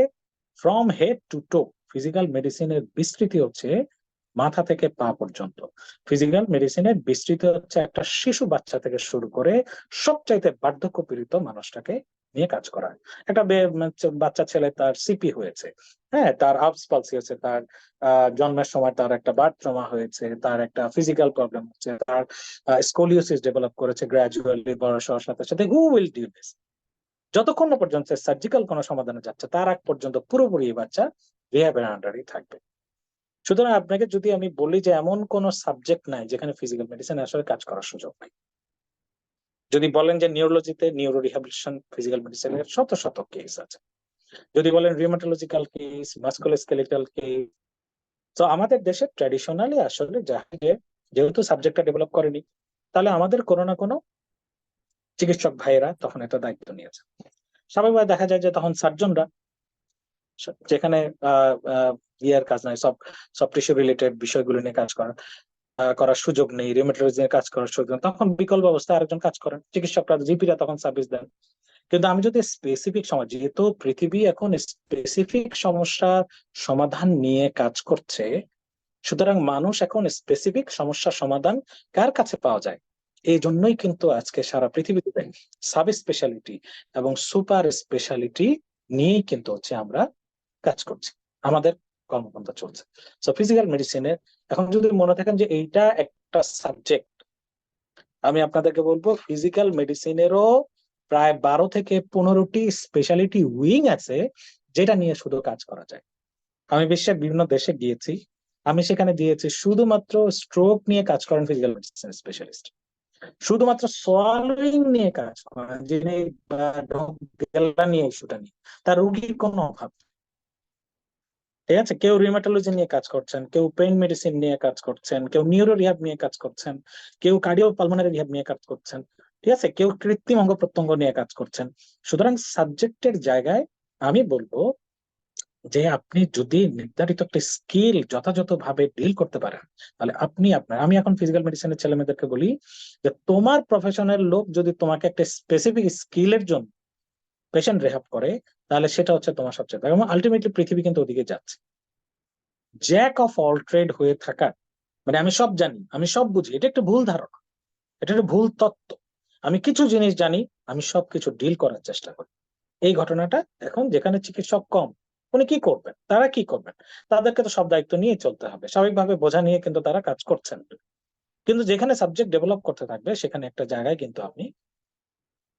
from head to to physical মেডিসিনের বিস্তৃতি হচ্ছে মাথা থেকে পা পর্যন্ত। ফিজিক্যাল মেডিসিনের বিস্তৃতি হচ্ছে একটা শিশু বাচ্চা থেকে শুরু করে সবচাইতে বার্ধক্য পীড়িত মানুষটাকে নিয়ে কাজ করা। একটা বাচ্চা ছেলে, তার সিপি হয়েছে, হ্যাঁ, তার আপস পালসি হয়েছে, তার জন্মের সময় তার একটা বার্থ ট্রমা হয়েছে, তার একটা ফিজিক্যাল প্রবলেম হচ্ছে, তার স্কোলিওসিস ডেভেলপ করেছে গ্র্যাজুয়ালি বয়স হওয়ার সাথে সাথে, হু উইল ডু দিস? যতক্ষণ না পর্যন্ত সার্জিক্যাল কোনো সমাধানে যাচ্ছে, তার আগ পর্যন্ত পুরোপুরি এই বাচ্চা রিহ্যাবের আন্ডারই থাকবে। সুতরাং আপনাকে যদি আমি বলি যে এমন কোন সাবজেক্ট নাই যেখানে ফিজিক্যাল মেডিসিন আসলে কাজ করার সুযোগ নাই। যদি বলেন যে নিউরোলজিতে নিউরো রিহ্যাবিলিটেশন ফিজিক্যাল মেডিসিনের শত শত কেস আছে, যদি বলেন রিউমাটোলজিক্যাল কেস, মাস্কুলোস্কেলেটাল কেস। তো আমাদের দেশে ট্র্যাডিশনালি আসলে যেহেতু সাবজেক্টটা ডেভেলপ করেনি, তাহলে আমাদের কোনো না কোনো চিকিৎসক ভাইয়েরা তখন এটা দায়িত্ব নিয়েছে। স্বাভাবিকভাবে দেখা যায় যে তখন সার্জনরা, যেখানে ইয়ার কাজ নাই, সব টিস্যু রিলেটেড বিষয়গুলো নিয়ে কাজ করার সুযোগ নেই, রিউমাটোলজি নিয়ে কাজ করার সুযোগ নেই, তখন বিকল্প অবস্থায় আরেকজন কাজ করেন, চিকিৎসকরা, জিপিরা তখন সার্ভিস দেন। কিন্তু আমি যদি স্পেসিফিক সমস্যা, যেহেতু পৃথিবী এখন স্পেসিফিক সমস্যার সমাধান নিয়ে কাজ করছে, সুতরাং মানুষ এখন স্পেসিফিক সমস্যার সমাধান কার কাছে পাওয়া যায়, এই জন্যই কিন্তু আজকে সারা পৃথিবীতে সাব স্পেশালিটি এবং সুপার স্পেশালিটি নিয়েই কিন্তু হচ্ছে আমরা কাজ করছি, আমাদের কর্মপন্থা চলছে। সো ফিজিক্যাল মেডিসিনের এখন যদি মনে থাকেন যে এইটা একটা সাবজেক্ট, আমি আপনাদেরকে বলবো ফিজিক্যাল মেডিসিনেরও প্রায় 12 থেকে 15টি স্পেশালিটি উইং আছে, যেটা নিয়ে শুধু কাজ করা যায়। আমি বিশ্বের বিভিন্ন দেশে গিয়েছি, আমি সেখানে দিয়েছি শুধুমাত্র স্ট্রোক নিয়ে কাজ করেন ফিজিক্যাল মেডিসিন স্পেশালিস্ট, শুধুমাত্র সোয়ালোইং নিয়ে কাজ করেন, যিনি ঢোক গেলা নিয়ে ইস্যুটা নিয়ে, তার রোগীর কোনো অভাব। ঠিক আছে, কেউ রিউমাটোলজি নিয়ে কাজ করছেন, কেউ পেইন মেডিসিন নিয়ে কাজ করছেন, কেউ নিউরো রিহ্যাব নিয়ে কাজ করছেন, কেউ কার্ডিও পালমোনারি রিহ্যাব নিয়ে কাজ করছেন, ঠিক আছে, কেউ কৃত্রিম অঙ্গ প্রত্যঙ্গ নিয়ে কাজ করছেন। সুতরাং সাবজেক্টের জায়গায় আমি বলবো যে আপনি যদি নির্ধারিত একটা স্কিল যথাযথভাবে ডিল করতে পারেন, তাহলে আমি এখন ফিজিক্যাল মেডিসিনের ছেলে মেয়েদেরকে বলি যে তোমার প্রফেশনের লোক যদি তোমাকে একটা স্পেসিফিক স্কিলের জন্য পেশেন্ট রেহাব করে, তাহলে সেটা হচ্ছে তোমার সবচেয়ে, এবং আলটিমেটলি পৃথিবী কিন্তু ওদিকে যাচ্ছে। জ্যাক অফ অল ট্রেড হয়ে থাকা মানে আমি সব জানি, আমি সব বুঝি, এটা একটা ভুল ধারণা, এটা একটা ভুল তত্ত্ব। আমি কিছু জিনিস জানি, আমি সবকিছু ডিল করার চেষ্টা করি। এই ঘটনাটা এখন যেখানে চিকিৎসক কম, উনি কি করবেন, তারা কি করবেন? তাদেরকে তো সব দায়িত্ব নিয়ে চলতে হবে, স্বাভাবিকভাবে বোঝা নিয়ে কিন্তু তারা কাজ করছেন। কিন্তু যেখানে সাবজেক্ট ডেভেলপ করতে থাকবে, সেখানে একটা জায়গায় কিন্তু আপনি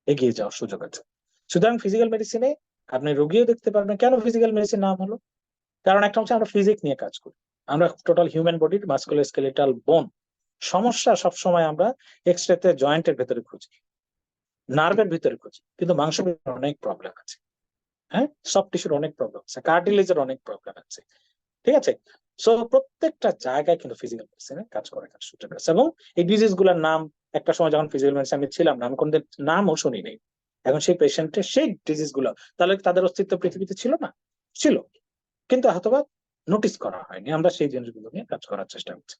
এগিয়ে যাওয়ার সুযোগ আছে। সুতরাং ফিজিক্যাল মেডিসিনে আপনি রোগীও দেখতে পারবেন। কেন ফিজিক্যাল মেডিসিন নাম হলো? কারণ একটা হচ্ছে আমরা ফিজিক্স নিয়ে কাজ করি, আমরা টোটাল হিউম্যান বডির মাস্কুলোস্কেলেটাল বোন সমস্যা সবসময় আমরা এক্সরেতে জয়েন্টের ভেতরে খুঁজি, নার্ভের ভিতরে খুঁজি, কিন্তু মাংসের ভিতরে অনেক প্রবলেম আছে, হ্যাঁ, সব টিস্যুর অনেক প্রবলেম আছে, কার্টিলেজের অনেক প্রবলেম আছে, ঠিক আছে। সো প্রত্যেকটা জায়গায় কিন্তু ফিজিক্যাল মেডিসিনে কাজ করে সুযোগ আছে। এবং এই ডিজিজ গুলোর নাম একটা সময় যখন ফিজিক্যাল মেডিসিন আমি ছিলাম না, আমি কোনদিন নামও শুনি নাই। এখন সেই পেশেন্টের সেই ডিজিজ গুলো, তাহলে তাদের অস্তিত্ব পৃথিবীতে ছিল না? ছিল, কিন্তু হয়তোবা নোটিস করা হয়নি। আমরা সেই জিনিসগুলো নিয়ে কাজ করার চেষ্টা করছি।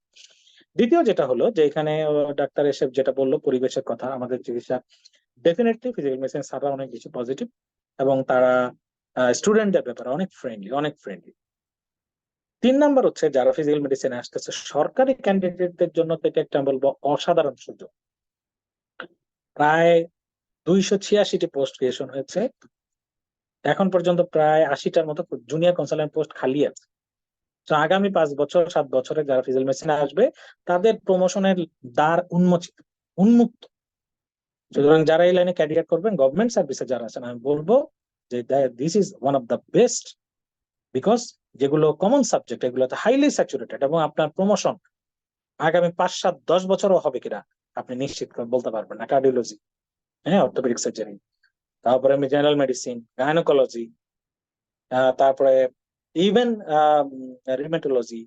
দ্বিতীয় যেটা হলো যে এখানে ডাক্তার এসে যেটা বললো পরিবেশের কথা, আমাদের চিকিৎসা ডেফিনেটলি ফিজিক্যাল মেডিসিন স্যাররা অনেক বেশি পজিটিভ, এবং তারা স্টুডেন্টদের ব্যাপারে অনেক ফ্রেন্ডলি। 3 নাম্বার হচ্ছে যারা ফিজিক্যাল মেডিসিনে আসতেছে, সরকারি ক্যান্ডিডেটদের জন্য তো এটা একটা বলবো অসাধারণ সুযোগ। প্রায় 286টি পোস্ট ক্রিয়েশন হয়েছে এখন পর্যন্ত, প্রায় 80টার মতো জুনিয়র কনসালটেন্ট পোস্ট খালি আছে। তো আগামী 5 বছর 7 বছরে যারা ফিজিক্যাল মেডিসিনে আসবে, তাদের প্রমোশনের দ্বার উন্মুক্ত। সুতরাং যারা এই লাইনে ক্যারিয়ার করবেন, গভর্নমেন্ট সার্ভিসে যারা আছেন, আমি বলবো যে this is one of the best, because যেগুলো কমন সাবজেক্ট এগুলোতে হাইলি স্যাচুরেটেড, এবং আপনার প্রমোশন আগামী 5, 7, 10 বছরও হবে কিনা আপনি নিশ্চিত করে বলতে পারবেন না। কার্ডিওলজি, হ্যাঁ, অর্থোপেডিক সার্জারি, তারপরে আমি জেনারেল মেডিসিন, গাইনোকোলজি, তারপরে ইভেন রিউমেটোলজি,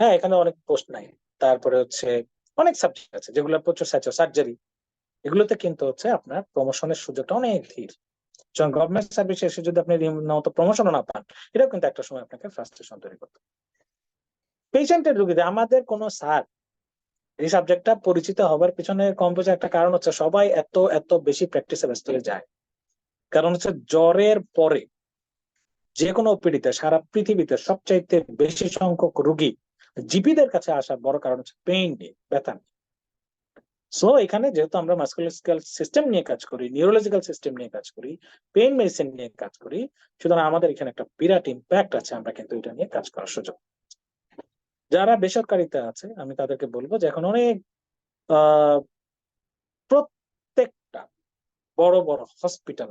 হ্যাঁ এখানে অনেক পোস্ট নাই। তারপরে হচ্ছে অনেক সাবজেক্ট আছে যেগুলো প্রচুর সার্জারি, এগুলোতে কিন্তু হচ্ছে আপনার প্রমোশনের সুযোগটা অনেক ধীর। গভর্নমেন্ট সার্ভিসে এসে যদি আপনি নিয়মিত প্রমোশনও না পান, এটাও কিন্তু একটা সময় আপনাকে ফ্রাস্ট্রেশন তৈরি করতে। পেশেন্টের রুগীতে আমাদের কোনো স্যার এই সাবজেক্টটা পরিচিত হবার পিছনে কম বেশি একটা কারণ হচ্ছে সবাই এত এত বেশি প্র্যাকটিসে ব্যস্ত হয়ে যায়। কারণ হচ্ছে জ্বরের পরে যে কোনো ওপিডিতে সারা পৃথিবীতে সবচাইতে বেশি সংখ্যক রুগী জিপিদের কাছে আসার বড় কারণ হচ্ছে পেইন নিয়ে, ব্যথা নিয়ে। সো এখানে যেহেতু আমরা মাস্কুলোস্কেলেটাল সিস্টেম নিয়ে কাজ করি, নিউরোলজিক্যাল সিস্টেম নিয়ে কাজ করি, পেইন মেডিসিন নিয়ে কাজ করি, সুতরাং আমাদের এখানে একটা বিরাট ইম্প্যাক্ট আছে, আমরা কিন্তু এটা নিয়ে কাজ করার সুযোগ। যারা বেসরকারিতে আছে আমি তাদেরকে বলবো যে এখন অনেক প্রত্যেকটা বড় বড় হসপিটাল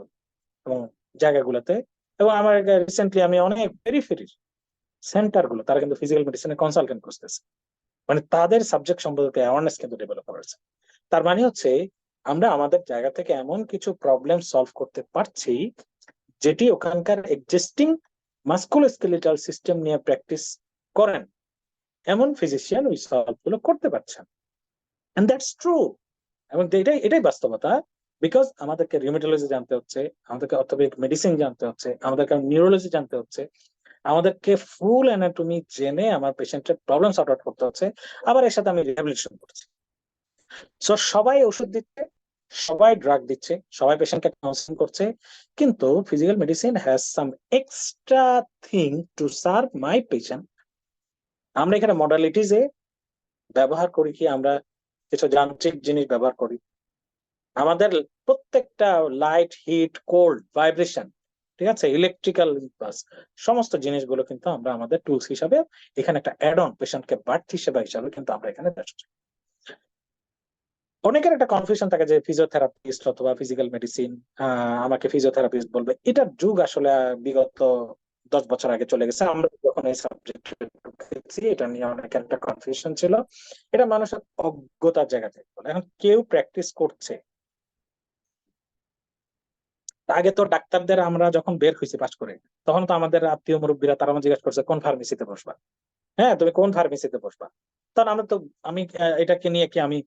এবং জায়গাগুলোতে, এবং আমার রিসেন্টলি আমি অনেক পেরিফেরির সেন্টার গুলো তারা কিন্তু ফিজিক্যাল মেডিসিনে কনসালটেন্ট করতেছে, মানে তাদের সাবজেক্ট সম্পর্কে অ্যাওয়ারনেস কিন্তু ডেভেলপ করেছে। তার মানে হচ্ছে আমরা আমাদের জায়গা থেকে এমন কিছু প্রবলেম সলভ করতে পারছি যেটি ওখানকার এক্সিস্টিং মাস্কুলোস্কেলেটাল সিস্টেম নিয়ে প্র্যাকটিস করেন এমন ফিজিশিয়ান ওই সলভ গুলো করতে পারছেন। এন্ড দ্যাটস ট্রু, এবং এটাই বাস্তবতা। বিকজ আমাদেরকে রিউমেটোলজি জানতে হচ্ছে, আমাদেরকে অর্থোপেডিক মেডিসিন জানতে হচ্ছে, আমাদেরকে নিউরোলজি জানতে হচ্ছে, আমাদেরকে ফুল অ্যানাটমি জেনে আমার পেশেন্টের প্রবলেম সর্ট আউট করতে হচ্ছে, আবার এর সাথে আমি রিহ্যাবিলিটেশন করছি। সো সবাই ওষুধ দিচ্ছে, সবাই ড্রাগ দিচ্ছে, সবাই পেশেন্টকে কাউন্সিলিং করছে, কিন্তু physical medicine has some extra thing to serve my patient. আমরা এখানে মডালিটিজে ব্যবহার করি কি, আমরা কিছু যান্ত্রিক জিনিস ব্যবহার করি, আমাদের প্রত্যেকটা লাইট, হিট, কোল্ড, ভাইব্রেশন, ঠিক আছে, ইলেকট্রিক্যাল ইম্পালস, সমস্ত জিনিসগুলো কিন্তু আমরা আমাদের টুলস হিসাবে এখানে একটা অ্যাড অন পেশেন্টকে বাড়তি সেবা হিসাবে কিন্তু আমরা এখানে ব্যস্ত। অনেকের একটা কনফিউশন থাকে যে ফিজিওথেরাপিস্ট অথবা ফিজিক্যাল মেডিসিন আমাকে ফিজিওথেরাপিস্ট বলবে, এটার যুগ আসলে বিগত 10 বছর আগে চলে গেছে। আমরা যখন এই সাবজেক্ট ঢুকেছি এটা নিয়ে অনেক একটা কনফিউশন ছিল, এটা মানুষের অজ্ঞতার জায়গা থেকে বলে। এখন কেউ প্র্যাকটিস করছে, আগে তো ডাক্তারদের আমরা যখন বের হয়েছি পাস করে, তখন তো আমাদের আত্মীয় মুরব্বীরা তারা আমাকে জিজ্ঞেস করছে কোন ফার্মেসিতে বসবা, হ্যাঁ তুমি কোন ফার্মেসিতে বসবা। তখন আমরা তো আমি এটাকে নিয়ে কি আমি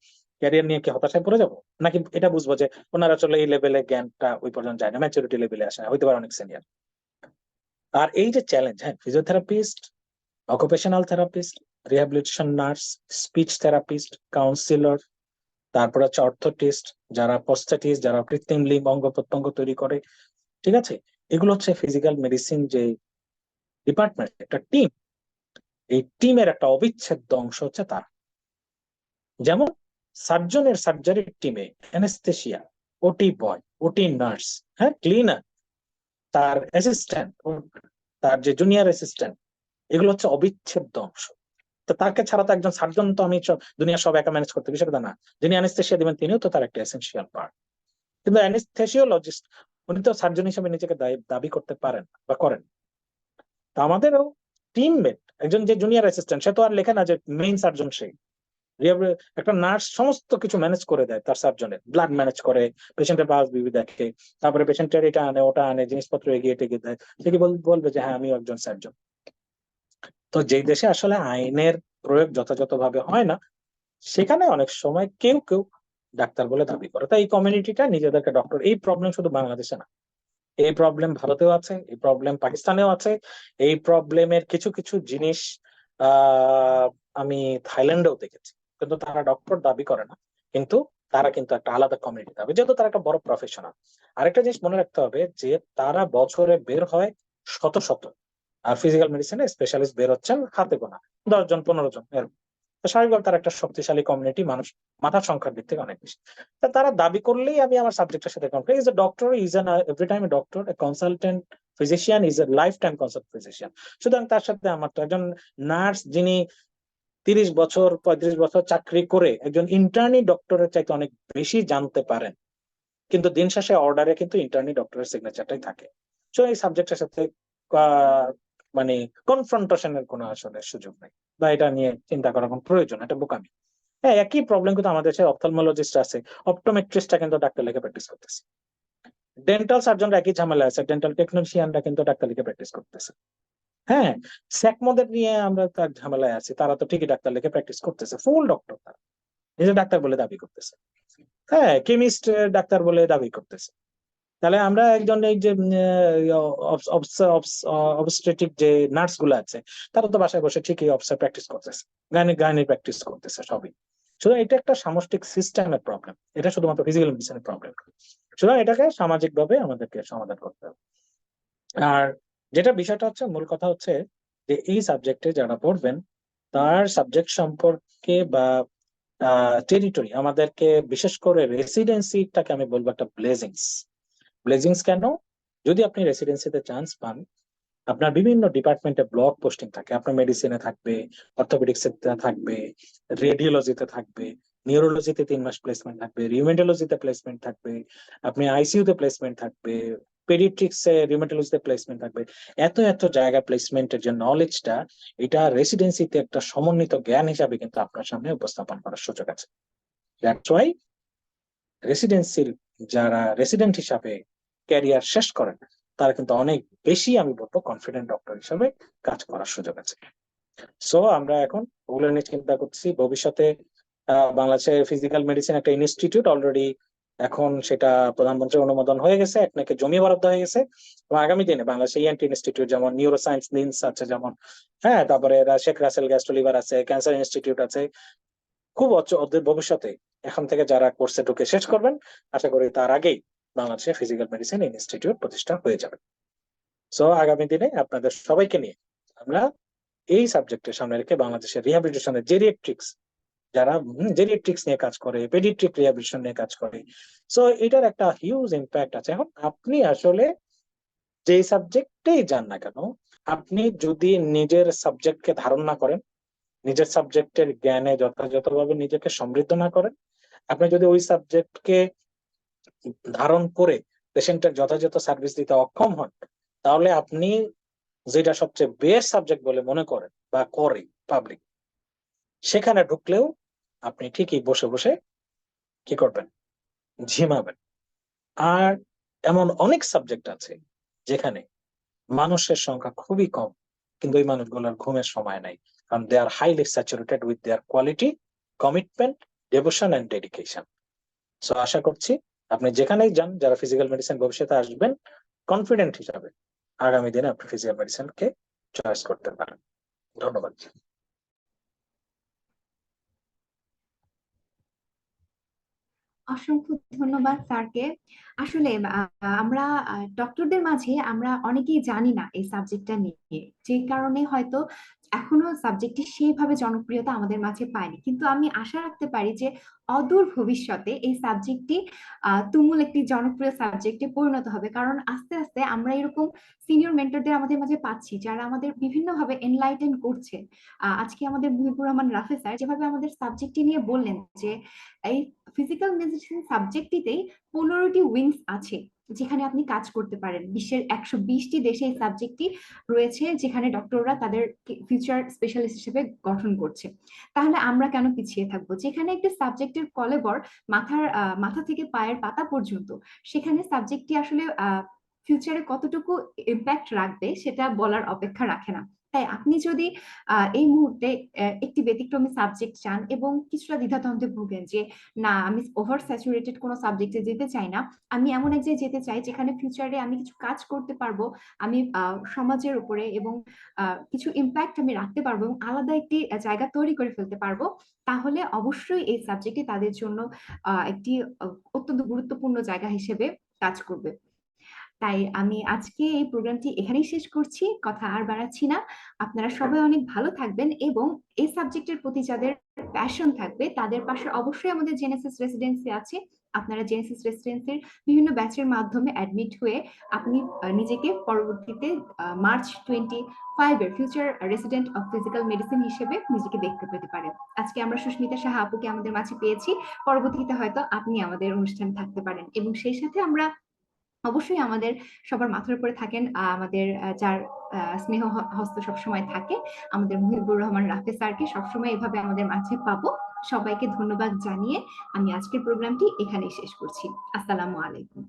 ক্যারিয়ার নিয়ে কি হতাশায় পড়ে যাবো, নাকি এটা বুঝবো যে ওনারা আসলে এই লেভেলে জ্ঞানটা ওই পর্যন্ত যায় না, ম্যাচুরিটি লেভেলে আসে না, হইতে পারে অনেক সিনিয়র। আর এই যে চ্যালেঞ্জ, হ্যাঁ physiotherapist, occupational therapist, rehabilitation nurse, speech therapist, councillor, তারপর হচ্ছে অর্থোটিস্ট, যারা প্রস্থেটিস্ট, যারা কৃত্রিম লিম্ব অঙ্গ প্রত্যঙ্গ তৈরি করে, ঠিক আছে, এগুলো হচ্ছে ফিজিক্যাল মেডিসিন যে ডিপার্টমেন্ট, একটা টিম, এই টিমের একটা অবিচ্ছেদ্য অংশ হচ্ছে তারা। যেমন সার্জনের সার্জারির টিমে অ্যানেস্থেসিয়া, ওটি বয়, ওটি নার্স, হ্যাঁ ক্লিনার, তার অ্যাসিস্ট্যান্ট, তার যে জুনিয়র অ্যাসিস্ট্যান্ট, এগুলো হচ্ছে অবিচ্ছেদ্য অংশ। তো তাকে ছাড়া তো একজন সার্জন তো আমি দুনিয়া সব একা ম্যানেজ করতে বিষয়টা না, যিনি অ্যানেস্থেসিয়া দিবেন তিনিও তো তার একটা এসেনশিয়াল পার্ট। কিন্তু অ্যানেস্থেসিওলজিস্ট উনি তো সার্জন হিসেবে নিজেকে দাবি করতে পারেন বা করেন। তা আমাদেরও টিমমেট একজন যে জুনিয়র অ্যাসিস্ট্যান্ট, সে তো আর লেখে না যে মেইন সার্জন সেই। একটা নার্স সমস্ত কিছু ম্যানেজ করে দেয়, তার সার্জনের ব্লাড ম্যানেজ করে, পেশেন্টের পালস বিবি দেখে, তারপরে পেশেন্টের এটা আনে ওটা আনে, জিনিসপত্র এগিয়ে টেগিয়ে দেয়। সে কি বলবে যে হ্যাঁ আমিও একজন সার্জন। তো যেই দেশে আসলে আইনের প্রয়োগ যথাযথভাবে হয় না, সেখানে অনেক সময় কেউ কেউ ডাক্তার বলে দাবি করে। তাই এই কমিউনিটিটা নিজেদেরকে ডক্টর, এই প্রবলেম শুধু বাংলাদেশে না, এই প্রবলেম ভারতেও আছে, এই প্রবলেম পাকিস্তানেও আছে, এই প্রবলেমের কিছু কিছু জিনিস আহ আমি থাইল্যান্ডেও দেখেছি। কিন্তু তারা ডক্টর দাবি করে না, কিন্তু তারা কিন্তু একটা আলাদা কমিউনিটি দাবি, যেহেতু তারা একটা বড় প্রফেশনাল। আরেকটা জিনিস মনে রাখতে হবে যে তারা বছরে বের হয় শত শত, আর ফিজিক্যাল মেডিসিনে স্পেশালিস্ট বের হচ্ছেন হাতে গোনা 10 জন 15 জন এরকম। তো স্বাভাবিকভাবে তারা একটা শক্তিশালী কমিউনিটি, মানুষ মাথার সংখ্যার দিক থেকে অনেক বেশি। তা তারা দাবি করলেই আমি আমার সাবজেক্টের সাথে conflict. Is a doctor, is an every time a doctor, A consultant physician, is a life time consultant physician. সুতরাং তার সাথে আমার তো একজন নার্স যিনি 30 বছর 35 বছর চাকরি করে একজন ইন্টার্নি ডক্টরের চাইতে অনেক বেশি জানতে পারেন, কিন্তু দিন শেষে অর্ডারে কিন্তু ইন্টার্নি ডক্টরের সিগনেচারটাই থাকে। সো এই সাবজেক্টের সাথে মানে কনফ্রন্টেশনের কোনো আসলে সুযোগ নেই, বা এটা নিয়ে চিন্তা করার কোনো প্রয়োজন, এটা বোকামি। হ্যাঁ, একই প্রবলেম কিন্তু আমাদের দেশে অপথলমোলজিস্ট আছে, অপটোমেট্রিস্টটা কিন্তু ডাক্তার লেখে প্র্যাকটিস করতেছে। ডেন্টাল সার্জনরা একই ঝামেলা আছে, ডেন্টাল টেকনিশিয়ানরা কিন্তু ডাক্তার লিখে প্র্যাকটিস করতেছে। হ্যাঁ, স্যাকমোদের নিয়ে আমরা তার ঝামেলায় আছি, তারা তো ঠিকই ডাক্তার লিখে প্র্যাকটিস করতেছে, ফুল ডক্টর, তারা নিজে ডাক্তার বলে দাবি করতেছে। হ্যাঁ, কেমিস্ট ডাক্তার বলে দাবি করতেছে। তাহলে আমরা একজন এই যে অবস্ট্রেটিক যে নার্স গুলো আছে, তারা তো বাসায় বসে ঠিকই অবস্ট্রা প্র্যাকটিস করতেছে, গাইনি প্র্যাকটিস করতেছে, সবই। সুতরাং এটা একটা সামষ্টিক সিস্টেমের প্রবলেম, এটা শুধুমাত্র ফিজিক্যাল মেডিসিনের প্রবলেম। সুতরাং এটাকে সামাজিক ভাবে আমাদেরকে সমাধান করতে হবে। আর যেটা বিষয়টা হচ্ছে, মূল কথা হচ্ছে যে এই সাবজেক্টে যারা পড়বেন, তার সাবজেক্ট সম্পর্কে বা টেরিটরি, আমাদেরকে বিশেষ করে রেসিডেন্সিটাকে আমি বলবো একটা ব্লেজিংস কেন? যদি আপনি রেসিডেন্সিতে চান্স পান, আপনার বিভিন্ন ডিপার্টমেন্টে ব্লক পোস্টিং থাকে, আপনার মেডিসিনে থাকবে, অর্থোপেডিক্সে থাকবে, রেডিওলজিতে থাকবে, নিউরোলজিতে 3 মাস প্লেসমেন্ট থাকবে, রিউমেটোলজিতে প্লেসমেন্ট থাকবে, আপনি আইসিইউতে প্লেসমেন্ট থাকবে, পেডিয়াট্রিক্সে রিউমেটোলজিতে প্লেসমেন্ট থাকবে। এত এত জায়গা প্লেসমেন্টের যে নলেজটা, এটা রেসিডেন্সিতে একটা সমন্বিত জ্ঞান হিসাবে কিন্তু আপনার সামনে উপস্থাপন করার সুযোগ আছে। দ্যাটস ওয়াই রেসিডেন্সির যারা রেসিডেন্ট হিসাবে ক্যারিয়ার শেষ করেন, তারা কিন্তু অনেক বেশি, আমি বলবো, কনফিডেন্ট ডক্টর হিসাবে কাজ করার সুযোগ আছে। সো আমরা এখন ওগুলো নিয়ে চিন্তা করছি। ভবিষ্যতে বাংলাদেশে ফিজিক্যাল মেডিসিন একটা ইনস্টিটিউট অলরেডি, এখন সেটা প্রধানমন্ত্রীর অনুমোদন হয়ে গেছে, আপনাকে জমি বরাদ্দ হয়ে গেছে, এবং আগামী দিনে বাংলাদেশে ইএনটি ইনস্টিটিউট, যেমন নিউরো সায়েন্স নিমস আছে, যেমন হ্যাঁ, তারপরে শেখ রাসেল গ্যাস্ট্রো-লিভার আছে, ক্যান্সার ইনস্টিটিউট আছে, খুব অদূর ভবিষ্যতে এখন থেকে যারা কোর্সে ঢুকে শেষ করবেন, আশা করি তার আগেই বাংলাদেশে ফিজিক্যাল মেডিসিন ইনস্টিটিউট প্রতিষ্ঠা হয়ে যাবে। সো আগামী দিনে আপনাদের সবাইকে নিয়ে আমরা এই সাবজেক্টের সামনে রেখে বাংলাদেশের রিহ্যাবিলিটেশনের যারা জেরিয়াট্রিক্স নিয়ে কাজ করে, পেডিয়াট্রিক রিহ্যাবিলিটেশন নিয়ে কাজ করে, সো এটার একটা হিউজ ইম্প্যাক্ট আছে। এখন আপনি আসলে যে সাবজেক্টেই যান না কেন, আপনি যদি নিজের সাবজেক্টকে ধারণ না করেন, নিজের সাবজেক্টের জ্ঞানে যথাযথভাবে নিজেকে সমৃদ্ধ না করেন, আপনি যদি ওই সাবজেক্টকে ধারণ করে পেশেন্টের যথাযথ সার্ভিস দিতে অক্ষম হন, তাহলে আপনি যেটা সবচেয়ে বেস্ট সাবজেক্ট বলে মনে করেন বা করে পাবলিক, সেখানে ঢুকলেও আপনি ঠিকই বসে বসে কি করবেন? ঝিমাবেন। আর এমন অনেক সাবজেক্ট আছে যেখানে মানুষের সংখ্যা খুবই কম, কিন্তু ওই মানুষগুলোর ঘুমের সময় নাই, কারণ they are highly saturated with their quality, commitment, devotion and dedication. So আশা করছি আপনি যেখানেই যান, যারা ফিজিক্যাল মেডিসিন ভবিষ্যতে আসবেন, কনফিডেন্ট হিসাবে আগামী দিনে আপনি ফিজিক্যাল মেডিসিনকে চয়েস করতে পারেন। ধন্যবাদ। অসংখ্য ধন্যবাদ স্যারকে। আসলে আমরা ডক্টরদের মাঝে আমরা অনেকেই জানি না এই সাবজেক্টটা নিয়ে, যে কারণে হয়তো এখনো সাবজেক্টটি সেইভাবে জনপ্রিয়তা আমাদের মাঝে পায়নি। কিন্তু আমি আশা রাখতে পারি যে অদূর ভবিষ্যতে এই সাবজেক্টটি তুমুল একটি জনপ্রিয় সাবজেক্টে পরিণত হবে, কারণ আস্তে আস্তে আমরা এরকম সিনিয়র মেন্টরদের আমাদের মাঝে পাচ্ছি যারা আমাদের বিভিন্নভাবে এনলাইটেন করছে। আজকে আমাদের মুহিবুর রহমান রাফি স্যার যেভাবে আমাদের সাবজেক্টটি নিয়ে বললেন যে এই ফিজিক্যাল মেডিসিন সাবজেক্টটিতেই 15টি উইংস আছে যেখানে আপনি কাজ করতে পারেন। বিশ্বের 120টি দেশে এই সাবজেক্টটি রয়েছে যেখানে ডক্টররা তাদের ফিউচার স্পেশালিস্ট হিসেবে গঠন করছে। তাহলে আমরা কেন পিছিয়ে থাকবো? যেখানে একটা সাবজেক্টের কলেবর মাথা থেকে পায়ের পাতা পর্যন্ত, সেখানে সাবজেক্টটি আসলে ফিউচারে কতটুকু ইম্প্যাক্ট রাখবে সেটা বলার অপেক্ষা রাখে না। তাই আপনি যদি এই মুহূর্তে একটি ব্যতিক্রমী সাবজেক্ট চান এবং কিছুটা দ্বিধাদ্বন্দ্বে ভোগেন যে না, আমি ওভার স্যাচুরেটেড কোনো সাবজেক্টে যেতে চাই না, আমি এমন এক জায়গায় যেতে চাই যেখানে ফিউচারে আমি কিছু কাজ করতে পারবো, আমি সমাজের উপরে এবং কিছু ইম্প্যাক্ট আমি রাখতে পারবো এবং আলাদা একটি জায়গা তৈরি করে ফেলতে পারবো, তাহলে অবশ্যই এই সাবজেক্টটি তাদের জন্য একটি অত্যন্ত গুরুত্বপূর্ণ জায়গা হিসেবে কাজ করবে। তাই আমি আজকে এই প্রোগ্রামটি এখানেই শেষ করছি, কথা আর বাড়াচ্ছি না। আপনারা সবাই অনেক ভালো থাকবেন এবং এই সাবজেক্টের প্রতি যাদের প্যাশন থাকবে তাদের পাশে অবশ্যই আমাদের জেনেসিস রেসিডেন্সি আছে। আপনারা জেনেসিস রেসিডেন্সির বিভিন্ন ব্যাচের মাধ্যমে অ্যাডমিট হয়ে আপনি নিজেকে পরবর্তীতে মার্চ 25 এর future resident of physical medicine হিসেবে নিজেকে দেখতে পেতে পারেন। আজকে আমরা সুস্মিতা সাহা আপুকে আমাদের মাঝে পেয়েছি, পরবর্তীতে হয়তো আপনি আমাদের অনুষ্ঠানে থাকতে পারেন এবং সেই সাথে আমরা অবশ্যই আমাদের সবার মাথার উপরে থাকেন আমাদের যার স্নেহ হস্ত সবসময় থাকে, আমাদের মুহিবুর রহমান রাফি স্যারকে সবসময় এভাবে আমাদের মাঝে পাবো। সবাইকে ধন্যবাদ জানিয়ে আমি আজকের প্রোগ্রামটি এখানেই শেষ করছি। আসসালামু আলাইকুম।